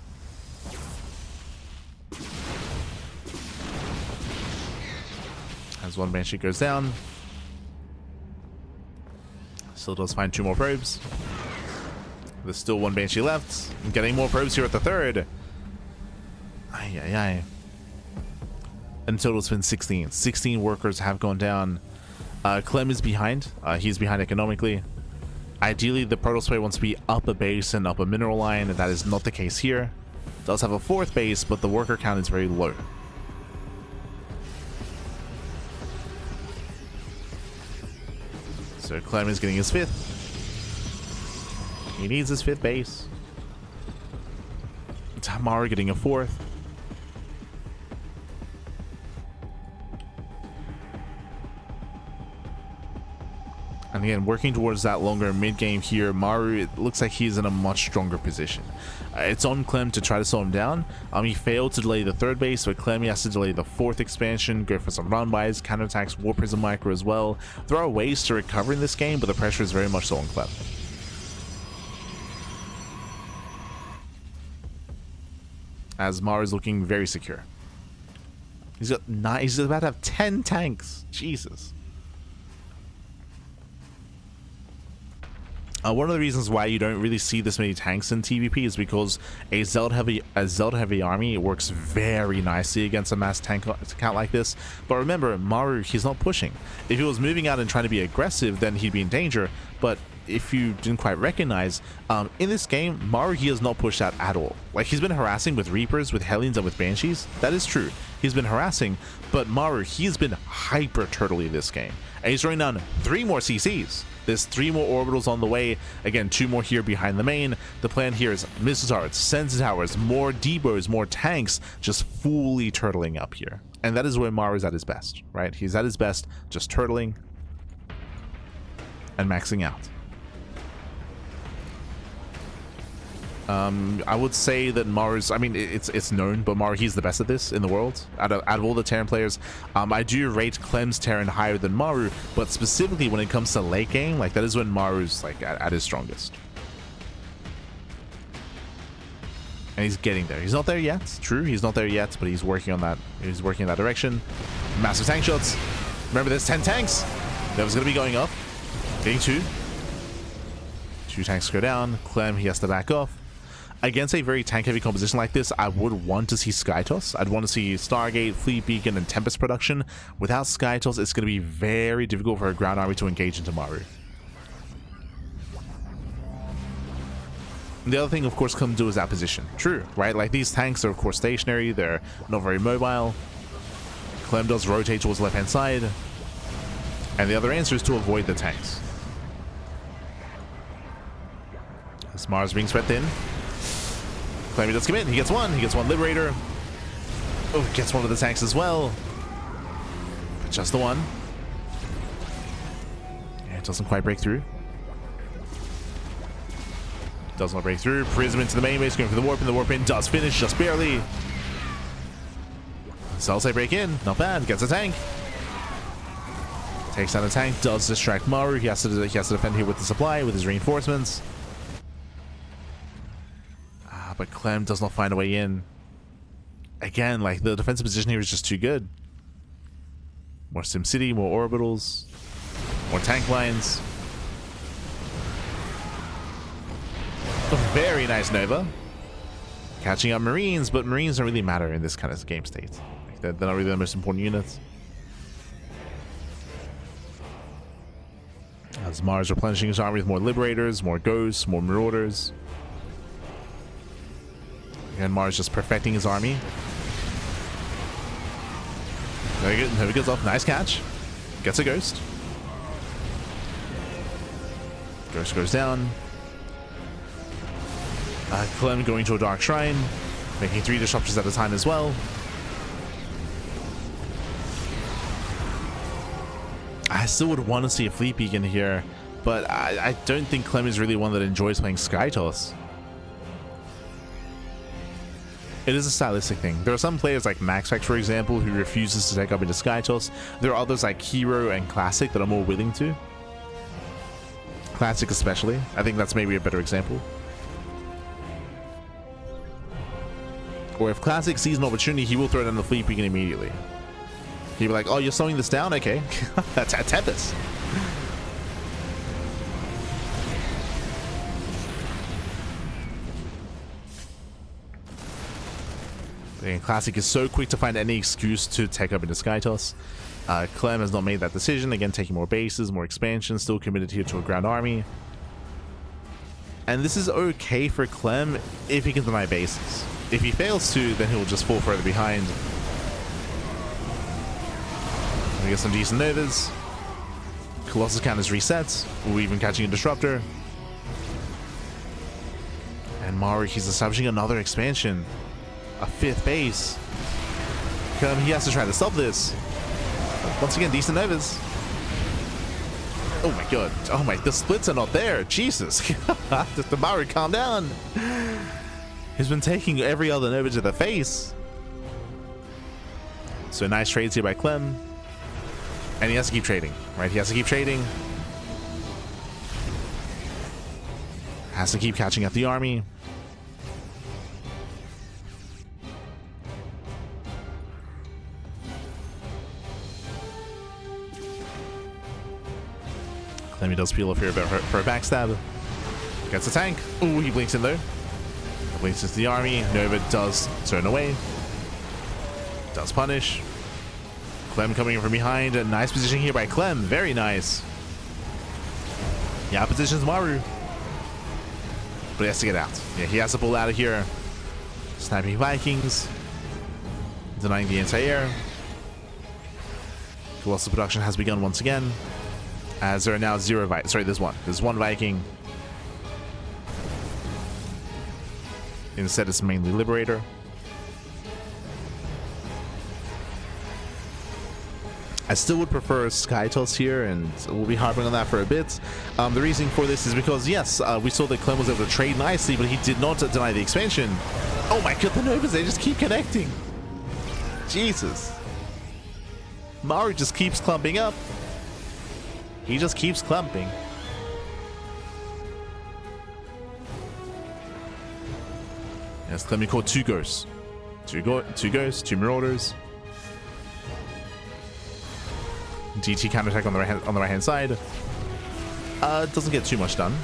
As 1 Banshee goes down. Still does find 2 more probes. There's still 1 Banshee left. I'm getting more probes here at the 3rd. Ay, ay, ay. In total, it's been 16. 16 workers have gone down. Clem is behind. He's behind economically. Ideally, the Protoss player wants to be up a base and up a mineral line. That is not the case here. Does have a 4th base, but the worker count is very low. So Clem is getting his 5th. He needs his 5th base. Maru getting a 4th. And again, working towards that longer mid-game here, Maru, it looks like he's in a much stronger position. It's on Clem to try to slow him down. He failed to delay the 3rd base, so Clem has to delay the 4th expansion, go for some run-bys, counterattacks, War Prism Micro as well. There are ways to recover in this game, but the pressure is very much so on Clem. As Maru is looking very secure. He's about to have 10 tanks. Jesus. One of the reasons why you don't really see this many tanks in TvP is because a Zealot heavy army works very nicely against a mass tank count like this. But remember, Maru, he's not pushing. If he was moving out and trying to be aggressive, then he'd be in danger. But if you didn't quite recognize, in this game, Maru, he has not pushed out at all. Like, he's been harassing with Reapers, with Hellions, and with Banshees. That is true. He's been harassing, but Maru, he's been hyper turtley this game. And he's throwing down 3 more CCs. There's 3 more orbitals on the way. Again, 2 more here behind the main. The plan here is missile turrets, sensor towers, more depots, more tanks, just fully turtling up here. And that is where Maru's at his best, right? He's at his best, just turtling and maxing out. I would say that Maru's, I mean, it's known, but Maru, he's the best at this in the world. Out of all the Terran players, I do rate Clem's Terran higher than Maru, but specifically when it comes to late game, like that is when Maru's like at his strongest. And he's getting there. He's not there yet. True, he's not there yet, but he's working on that. He's working in that direction. Massive tank shots. Remember, there's 10 tanks. That was going to be going up. Getting 2. 2 tanks go down. Clem, he has to back off. Against a very tank-heavy composition like this, I would want to see Skytoss. I'd want to see Stargate, Fleet Beacon, and Tempest production. Without Skytoss, it's going to be very difficult for a ground army to engage into Maru. The other thing, of course, comes to is that position. True, right? Like, these tanks are, of course, stationary. They're not very mobile. Clem does rotate towards the left-hand side. And the other answer is to avoid the tanks. As Mars being spread thin. Clem does commit. He gets one. He gets one Liberator. Oh, gets one of the tanks as well. But just the one. Yeah, it doesn't quite break through. Does not break through. Prism into the main base, going for the warp in. The warp in does finish, just barely. Salsa break in. Not bad. Gets a tank. Takes down the tank. Does distract Maru. He has to defend here with the supply, with his reinforcements. But Clem does not find a way in. Again, like, the defensive position here is just too good. More SimCity, more orbitals, more tank lines. A very nice Nova. Catching up Marines, but Marines don't really matter in this kind of game state. Like, they're not really the most important units. As Mars replenishing his army with more Liberators, more Ghosts, more Marauders. And Mars just perfecting his army. Very good. Nova goes off. Nice catch. Gets a Ghost. Ghost goes down. Clem going to a Dark Shrine. Making 3 disruptors at a time as well. I still would want to see a Fleet Beacon here, but I don't think Clem is really one that enjoys playing Skytoss. It is a stylistic thing. There are some players like MaxFax, for example, who refuses to take up into Skytoss. There are others like Hero and Classic that are more willing to. Classic especially. I think that's maybe a better example. Or if Classic sees an opportunity, he will throw down the Fleet Beacon immediately. He'll be like, oh, you're slowing this down? Okay. That's a Tempest. And Classic is so quick to find any excuse to take up into Skytoss. Clem has not made that decision. Again, taking more bases, more expansion, still committed here to a ground army. And this is okay for Clem if he can deny bases. If he fails to, then he'll just fall further behind. We get some decent Novas. Colossus count is reset. We're even catching a Disruptor. And Maru, he's establishing another expansion. A 5th base. He has to try to stop this. Once again, decent Novas. Oh my god. Oh my, the splits are not there. Jesus. The Maru, calm down. He's been taking every other Nova to the face. So nice trades here by Clem. And he has to keep trading, right? He has to keep trading. Has to keep catching up the army. Clem does peel off here for a backstab. Gets a tank. Ooh, he blinks in though. Blinks into the army. Nova does turn away. Does punish. Clem coming in from behind. A nice position here by Clem. Very nice. Yeah, positions Maru. But he has to get out. Yeah, he has to pull out of here. Sniping Vikings. Denying the anti-air. Colossal production has begun once again. As there are now 0 Vikings. Sorry, there's one. There's 1 Viking. Instead, it's mainly Liberator. I still would prefer Skytoss here, and we'll be harping on that for a bit. The reason for this is because, yes, we saw that Clem was able to trade nicely, but he did not deny the expansion. Oh my god, the Novas, they just keep connecting. Jesus. Maru just keeps clumping up. He just keeps clumping. Yes, Clem caught 2 ghosts. 2 ghosts, 2 marauders. DT counterattack on the right hand side. Doesn't get too much done.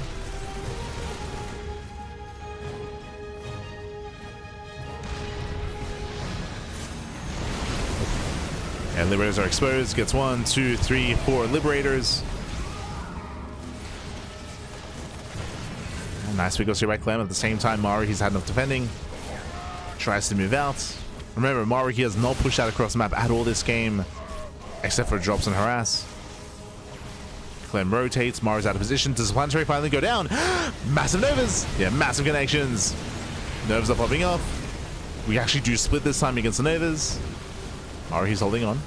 And Liberators are exposed. Gets 1, 2, 3, 4 Liberators. And nice big goes here by Clem. At the same time, Maru, he's had enough defending. Tries to move out. Remember, Maru, he has not pushed out across the map at all this game, except for drops and harass. Clem rotates. Maru's out of position. Does the planetary finally go down? Massive Novas! Yeah, massive connections. Novas are popping off. We actually do split this time against the Novas. Maru, he's holding on.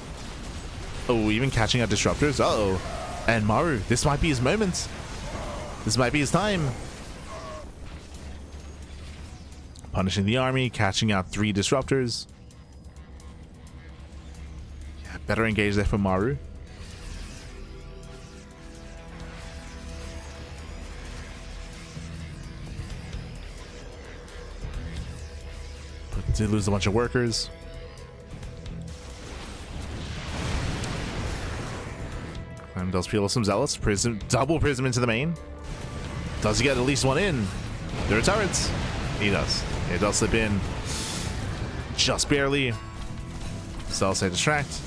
Oh, even catching out disruptors. Uh-oh. And Maru, this might be his moment. This might be his time. Punishing the army, catching out 3 disruptors. Yeah, better engage there for Maru. But did lose a bunch of workers. Clem does peel off some zealots. Prism, double prism into the main. Does he get at least 1 in? There are turrets. He does. It does slip in. Just barely. Cell say distract.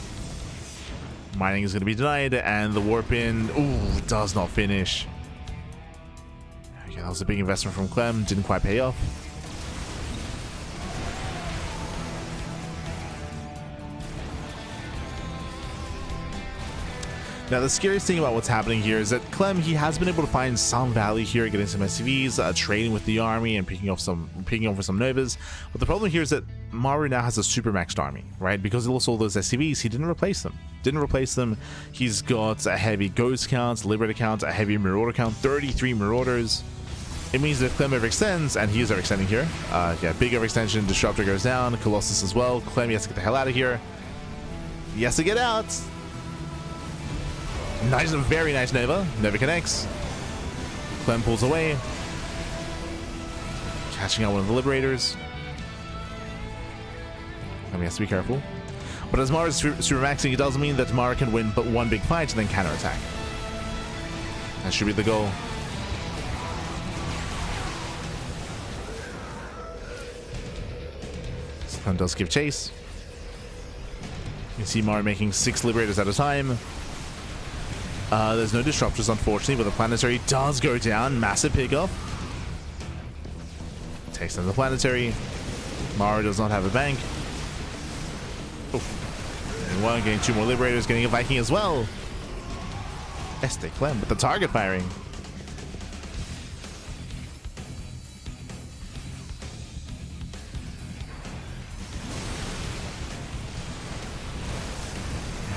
Mining is going to be denied, and the warp in, ooh, does not finish. Okay, that was a big investment from Clem. Didn't quite pay off. Now, the scariest thing about what's happening here is that Clem, he has been able to find some value here, getting some SCVs, trading with the army, and picking over some Novas. But the problem here is that Maru now has a super maxed army, right? Because he lost all those SCVs, he didn't replace them. He's got a heavy Ghost count, Liberator count, a heavy Marauder count, 33 Marauders. It means that if Clem overextends, and he is overextending here, yeah, big overextension, Disruptor goes down, Colossus as well. Clem, he has to get the hell out of here. He has to get out. Nice, very nice Nova. Nova connects. Clem pulls away. Catching out one of the Liberators. Clem has to be careful. But as Maru's super maxing, it does mean that Maru can win but 1 big fight and then counterattack. That should be the goal. So Clem does give chase. You can see Maru making 6 Liberators at a time. There's no disruptors, unfortunately, but the planetary does go down. Massive pickoff. Takes down the planetary. Maru does not have a bank. And 1, getting 2 more Liberators, getting a Viking as well. Este Clem with the target firing.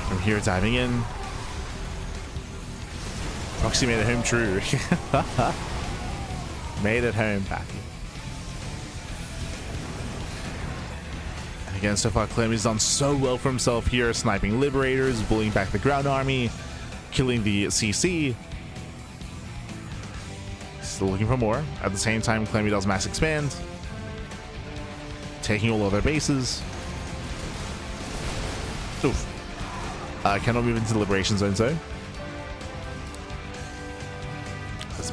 From here, diving in. Proxy made it home true. Made it home, Pappy. And again, so far, Clem has done so well for himself here, sniping Liberators, bullying back the ground army, killing the CC. Still looking for more. At the same time, Clem does mass expand, taking all of their bases. Oof. Cannot move into the Liberation Zone, so.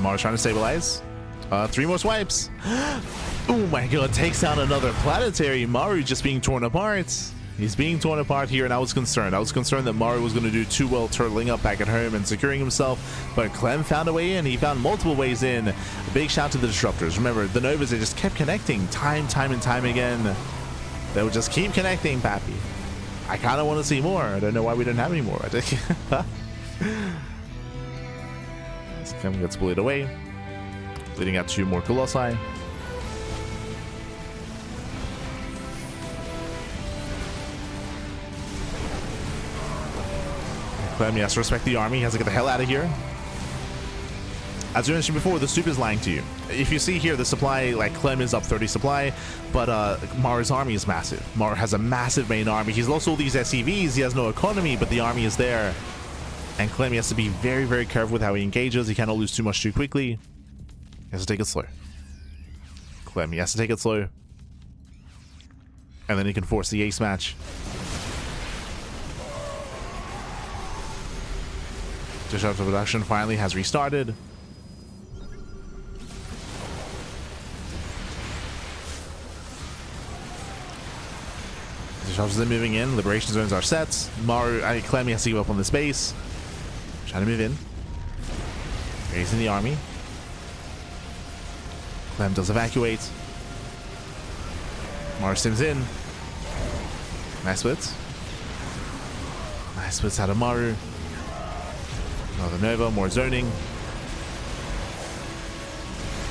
Maru's trying to stabilize. 3 more swipes. Oh my god, takes down another planetary. Maru just being torn apart. He's being torn apart here, and I was concerned. I was concerned that Maru was going to do too well turtling up back at home and securing himself, but Clem found a way in. He found multiple ways in. A big shout to the Disruptors. Remember, the Novas, they just kept connecting time and time again. They would just keep connecting, Pappy. I kind of want to see more. I don't know why we don't have any more. Clem gets bullied away, leading out 2 more Colossi. Clem, he has to respect the army. He has to get the hell out of here. As we mentioned before, the soup is lying to you. If you see here, the supply, like Clem is up 30 supply, but Maru's army is massive. Maru has a massive main army. He's lost all these SCVs. He has no economy, but the army is there. And Clem, he has to be very, very careful with how he engages. He cannot lose too much too quickly. He has to take it slow. Clem, he has to take it slow. And then he can force the ace match. Disruptive production finally has restarted. Disruptors are moving in. Liberation zones are set. Clem has to give up on this base. Trying to move in. Raising the army. Clem does evacuate. Maru sims in. Nice splits. Nice splits out of Maru. Another Nova, more zoning.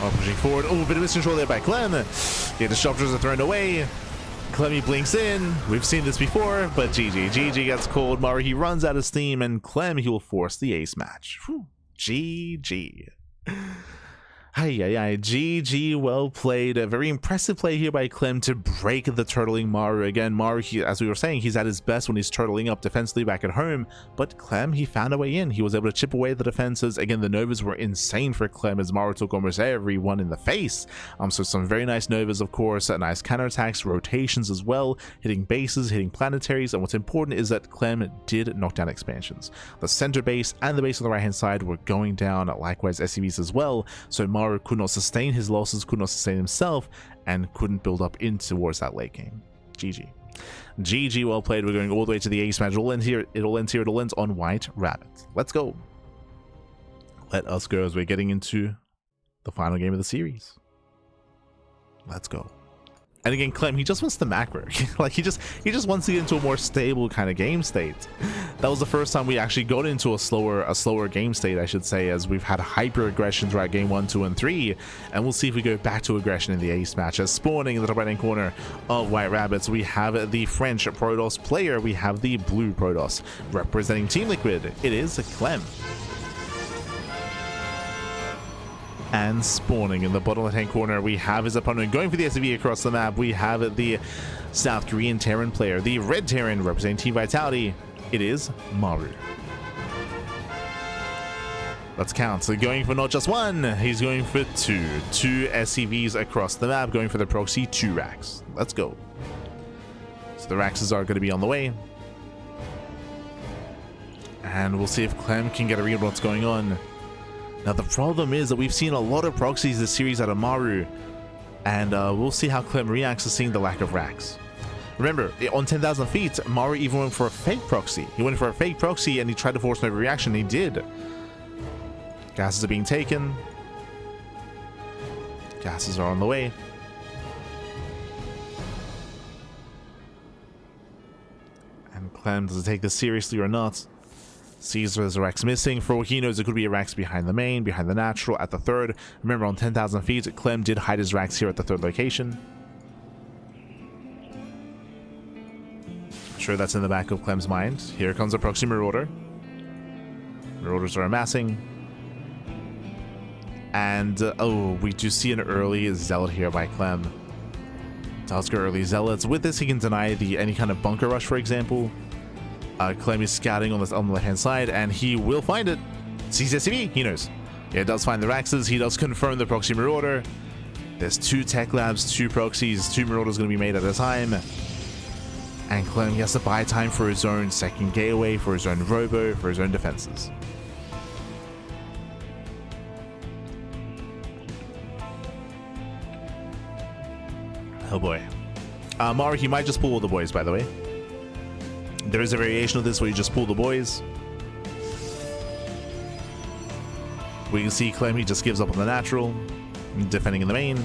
Oh, pushing forward. Oh, a bit of miscontrol there by Clem. The disruptors are thrown away. Clemmy blinks in. We've seen this before, but GG. GG gets cold. Maru, he runs out of steam, and Clem, he will force the ace match. Whew. GG. GG, well played. A very impressive play here by Clem to break the turtling Maru. Again, Maru, as we were saying, he's at his best when he's turtling up defensively back at home, but Clem, he found a way in. He was able to chip away the defenses. Again, the Novas were insane for Clem as Maru took almost everyone in the face. So some very nice Novas, of course, nice counterattacks, rotations as well, hitting bases, hitting planetaries, and what's important is that Clem did knock down expansions. The center base and the base on the right hand side were going down, likewise SCVs as well, so Maru could not sustain his losses, could not sustain himself, and couldn't build up in towards that late game. GG. GG, well played. We're going all the way to the ace match. It'll end here. It'll end on White Rabbit. Let's go. Let us go as we're getting into the final game of the series. Let's go. And again, Clem, he just wants the macro. Like he just wants to get into a more stable kind of game state. That was the first time we actually got into a slower game state, I should say, as we've had hyper aggression throughout game 1, 2, and 3. And we'll see if we go back to aggression in the ace match. As spawning in the top right hand corner of White Rabbits, we have the French Protoss player, we have the blue Protoss. Representing Team Liquid, it is Clem. And spawning in the bottom left-hand corner, we have his opponent going for the SCV across the map. We have the South Korean Terran player, the red Terran representing Team Vitality. It is Maru. Let's count. So going for not just one, he's going for two SCVs across the map, going for the proxy 2 racks. Let's go. So the racks are going to be on the way. And we'll see if Clem can get a read on what's going on. Now the problem is that we've seen a lot of proxies this series out of Maru, and we'll see how Clem reacts to seeing the lack of racks. Remember, on 10,000 feet, Maru even went for a fake proxy. He went for a fake proxy and he tried to force an overreaction. He did. Gases are being taken. Gases are on the way. And Clem, does it take this seriously or not? Caesar is a Rex missing. For what he knows, it could be a Rex behind the main, behind the natural, at the third. Remember, on 10,000 feet, Clem did hide his Rex here at the third location. I'm sure that's in the back of Clem's mind. Here comes a proxy Marauder. Marauders are amassing. And, oh, we do see an early Zealot here by Clem. Does go early Zealots. With this, he can deny any kind of bunker rush, for example. Clem is scouting on the left-hand side, and he will find it. Sees SCV, he knows. Yeah, it does find the Raxes. He does confirm the proxy Marauder. There's 2 tech labs, 2 proxies, 2 Marauders going to be made at a time. And Clem, he has to buy time for his own second gateway, for his own robo, for his own defenses. Oh boy. Maru, he might just pull all the boys, by the way. There is a variation of this where you just pull the boys. We can see Clem, he just gives up on the natural, defending in the main.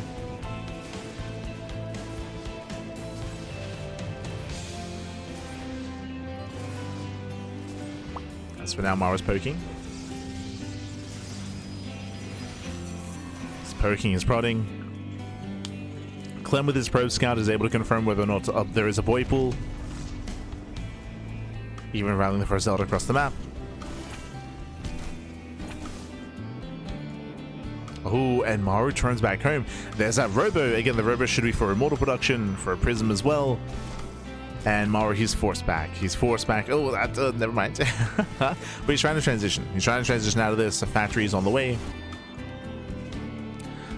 As for now, Maru's poking. He's poking, he's prodding. Clem with his probe scout is able to confirm whether or not there is a boy pool. Even rallying the first Zelda across the map. Oh, and Maru turns back home. There's that robo. Again, the robo should be for immortal production, for a prism as well. And Maru, he's forced back. He's forced back. Oh, that, never mind. But he's trying to transition. He's trying to transition out of this. The factory is on the way.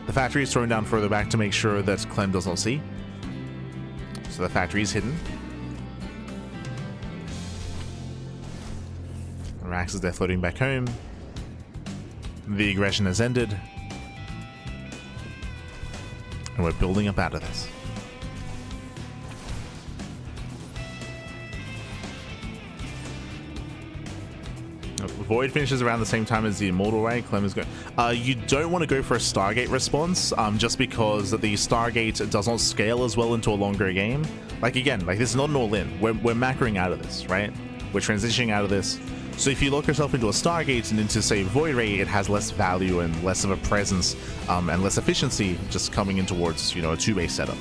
The factory is throwing down further back to make sure that Clem does not see. So the factory is hidden. Rax is there floating back home. The aggression has ended. And we're building up out of this. Void finishes around the same time as the Immortal, right? Clem is going. You don't want to go for a Stargate response, just because the Stargate does not scale as well into a longer game. Like, again, like, this is not an all-in. We're macroing out of this, right? We're transitioning out of this. So if you lock yourself into a Stargate and into, say, Void Ray, it has less value and less of a presence, and less efficiency just coming in towards, you know, a 2-base setup.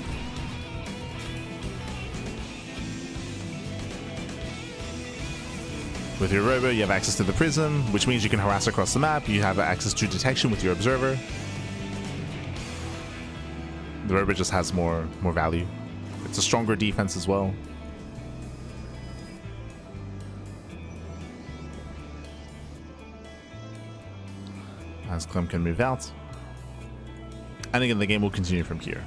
With your robo, you have access to the prism, which means you can harass across the map. You have access to detection with your observer. The robo just has more value. It's a stronger defense as well. As Clem can move out. And again, the game will continue from here.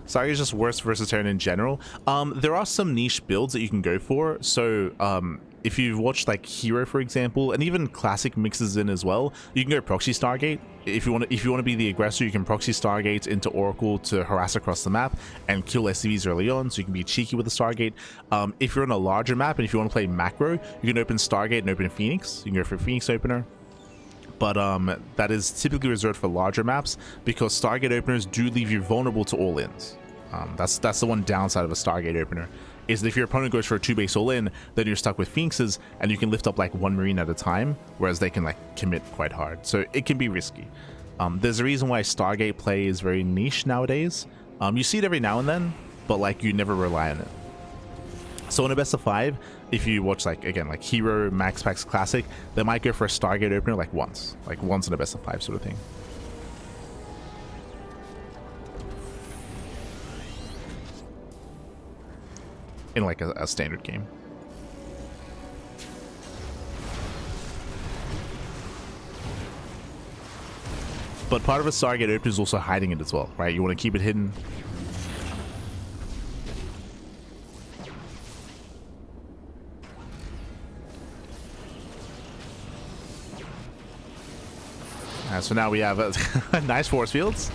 Sorry, is just worse versus Terran in general. There are some niche builds that you can go for. So if you've watched like Hero, for example, and even Classic mixes in as well, you can go proxy Stargate. If you want to be the aggressor, you can proxy Stargate into Oracle to harass across the map and kill SCVs early on, so you can be cheeky with the Stargate. If you're on a larger map and if you want to play macro, you can open Stargate and open Phoenix. You can go for Phoenix opener. But that is typically reserved for larger maps because Stargate openers do leave you vulnerable to all-ins. That's the one downside of a Stargate opener, is that if your opponent goes for a 2-base all-in, then you're stuck with Phoenixes and you can lift up like 1 Marine at a time, whereas they can like commit quite hard. So it can be risky. There's a reason why Stargate play is very niche nowadays. You see it every now and then, but like you never rely on it. So in a best of 5, if you watch like, again, like Hero, Max Packs Classic, they might go for a Stargate opener like once in a best of 5 sort of thing. In like a standard game. But part of a Stargate opener is also hiding it as well, right? You want to keep it hidden. So now we have a nice force fields.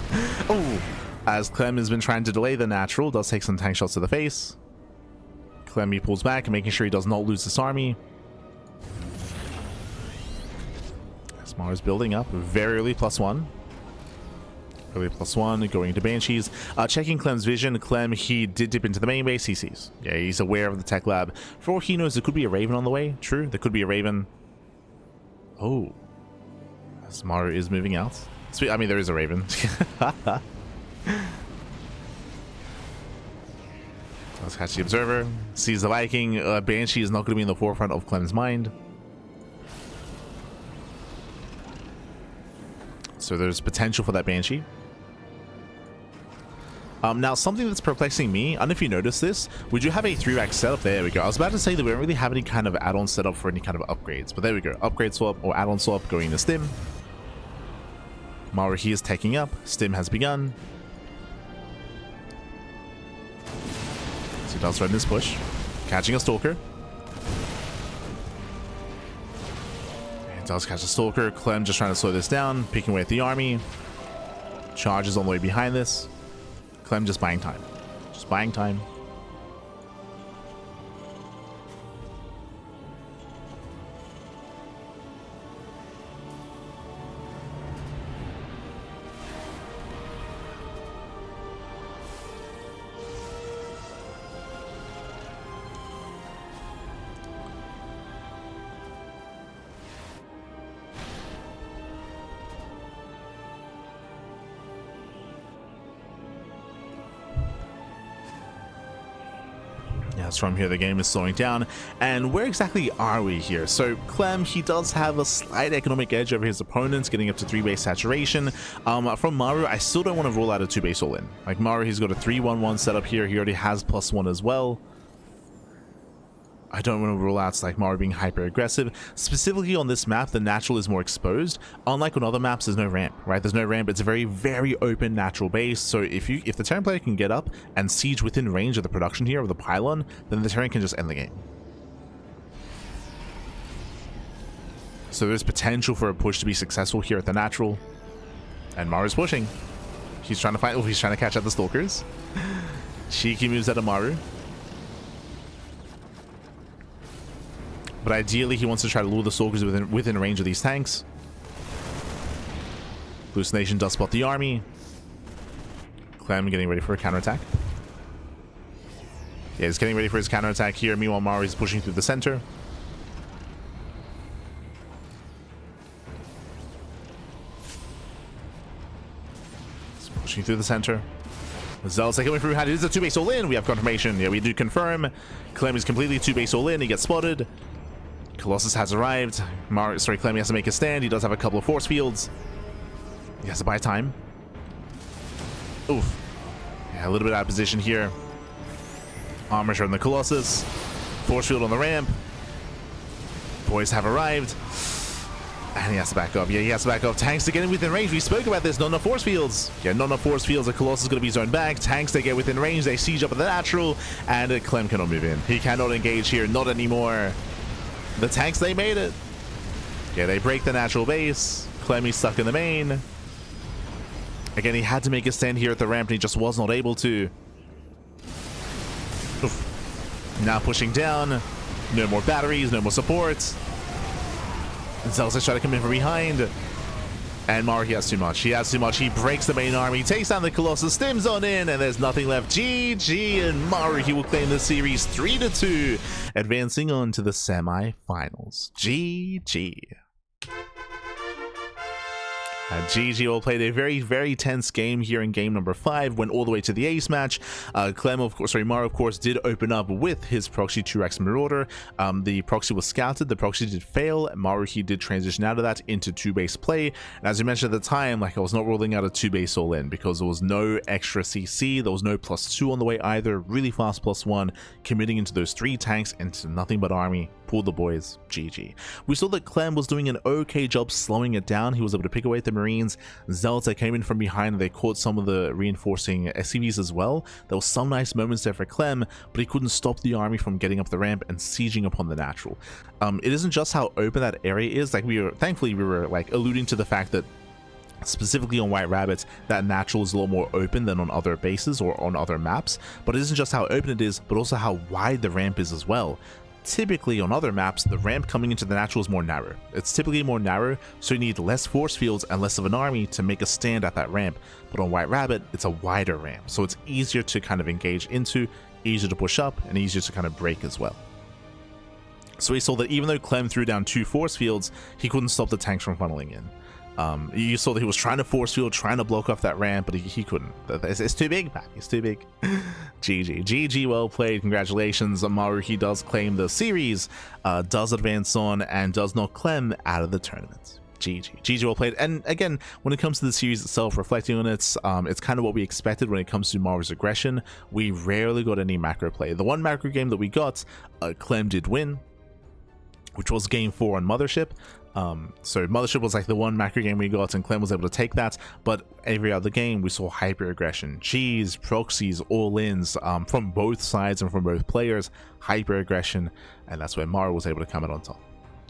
Oh, as Clem has been trying to delay the natural, does take some tank shots to the face. Clem, he pulls back, making sure he does not lose this army. As Maru's building up, very early +1. Early +1, going into Banshees. Checking Clem's vision. Clem, he did dip into the main base. He sees. Yeah, he's aware of the tech lab. For all he knows, there could be a Raven on the way. True, there could be a Raven. Oh. As Maru is moving out. I mean, there is a Raven. Let's catch the observer. Sees the Viking. Banshee is not going to be in the forefront of Clem's mind. So there's potential for that Banshee. Now, something that's perplexing me, I don't know if you noticed this, we do have a 3-rack setup. There we go. I was about to say that we don't really have any kind of add-on setup for any kind of upgrades, but there we go. Upgrade swap or add-on swap going to Stim. Maru, he is taking up. Stim has begun. So he does run this push. Catching a Stalker. He does catch a Stalker. Clem just trying to slow this down, picking away at the army. Charges on the way behind this. Clem just buying time. Just buying time. steps from here, the game is slowing down. And where exactly are we here? So Clem, he does have a slight economic edge over his opponents, getting up to 3-base saturation. From Maru, I still don't want to rule out a 2-base all-in. Like Maru, he's got a 3-1-1 setup here. He already has +1 as well. I don't want to rule out like Maru being hyper aggressive. Specifically on this map, the natural is more exposed. Unlike on other maps, there's no ramp, right? There's no ramp. It's a very, very open natural base. So if the Terran player can get up and siege within range of the production here of the pylon, then the Terran can just end the game. So there's potential for a push to be successful here at the natural. And Maru's pushing. He's trying to find. Oh, he's trying to catch out the stalkers. Cheeky moves out of Maru. But ideally, he wants to try to lure the stalkers within range of these tanks. Hallucination does spot the army. Clem getting ready for a counterattack. Yeah, he's getting ready for his counterattack here. Meanwhile, Maru is pushing through the center. He's pushing through the center. Zealot's coming through. It is a 2-base all-in. We have confirmation. Yeah, we do confirm. Clem is completely 2-base all-in. He gets spotted. Colossus has arrived. Clem has to make a stand. He does have a couple of force fields. He has to buy time. Oof. Yeah, a little bit out of position here. Armature on the Colossus. Force field on the ramp. Boys have arrived. And he has to back up. Yeah, he has to back up. Tanks to get in within range. We spoke about this. Not enough force fields. Yeah, not enough force fields. The Colossus is going to be zoned back. Tanks, they get within range. They siege up at the natural. And Clem cannot move in. He cannot engage here. Not anymore. The tanks, they made it. Yeah, they break the natural base. Clemmy's stuck in the main. Again, he had to make a stand here at the ramp, and he just was not able to. Oof. Now pushing down. No more batteries, no more supports. Zealous trying to come in from behind. And Maru, he has too much. He has too much. He breaks the main army, takes down the Colossus, stims on in, and there's nothing left. GG, and Maru, he will claim the series 3-2, advancing on to the semi-finals. GG. GG all played a very, very tense game here in game number 5, went all the way to the ace match. Maru of course did open up with his proxy 2x Marauder. The proxy was scouted, the proxy did fail. Maru, he did transition out of that into 2-base play, and as you mentioned at the time, like I was not ruling out a 2-base all-in because there was no extra CC, there was no +2 on the way either. Really fast +1, committing into those 3 tanks into nothing but army. Pulled the boys. GG. We saw that Clem was doing an okay job slowing it down. He was able to pick away at the Marines. Zealots came in from behind and they caught some of the reinforcing SCVs as well. There was some nice moments there for Clem, but he couldn't stop the army from getting up the ramp and sieging upon the natural. It isn't just how open that area is. Like thankfully we were like alluding to the fact that specifically on White Rabbit, that natural is a lot more open than on other bases or on other maps. But it isn't just how open it is, but also how wide the ramp is as well. Typically on other maps, the ramp coming into the natural is more narrow. It's typically more narrow, so you need less force fields and less of an army to make a stand at that ramp. But on White Rabbit, it's a wider ramp, so it's easier to kind of engage into, easier to push up, and easier to kind of break as well. So we saw that even though Clem threw down 2 force fields, he couldn't stop the tanks from funneling in. You saw that he was trying to force field, trying to block off that ramp, but he couldn't. It's too big, man. It's too big. GG, well played. Congratulations. Maru, he does claim the series, does advance on, and does knock Clem out of the tournament. GG, well played. And again, when it comes to the series itself, reflecting on it, it's kind of what we expected when it comes to Maru's aggression. We rarely got any macro play. The one macro game that we got, Clem did win, which was game 4 on Mothership. So Mothership was like the one macro game we got, and Clem was able to take that, but every other game we saw hyper aggression, cheese, proxies, all-ins, from both sides and from both players, hyper aggression, and that's where Maru was able to come out on top.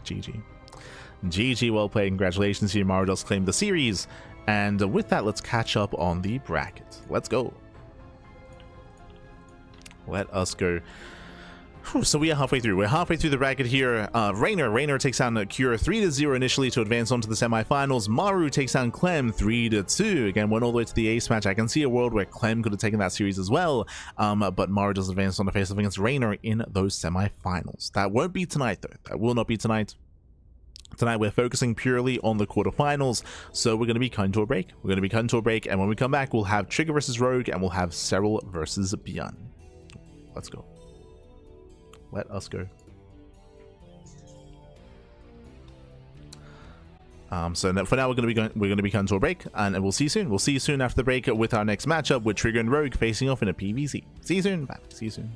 GG, well played. Congratulations here. Maru does claim the series, and with that, let's catch up on the bracket. Let's go. Let us go. So we are halfway through. We're halfway through the bracket here. Raynor takes down Cure 3-0 initially to advance on to the semifinals. Maru takes down Clem 3-2. Again, went all the way to the ace match. I can see a world where Clem could have taken that series as well. But Maru does advance on to face off against Raynor in those semifinals. That won't be tonight, though. That will not be tonight. Tonight we're focusing purely on the quarterfinals, so we're going to be cutting to a break. And when we come back, we'll have Trigger versus Rogue, and we'll have Cyril versus Beyond. Let's go. Let us go. So for now, we're going to be going to a break, and we'll see you soon. We'll see you soon after the break with our next matchup with Trigger and Rogue facing off in a PvZ. See you soon. Bye. See you soon.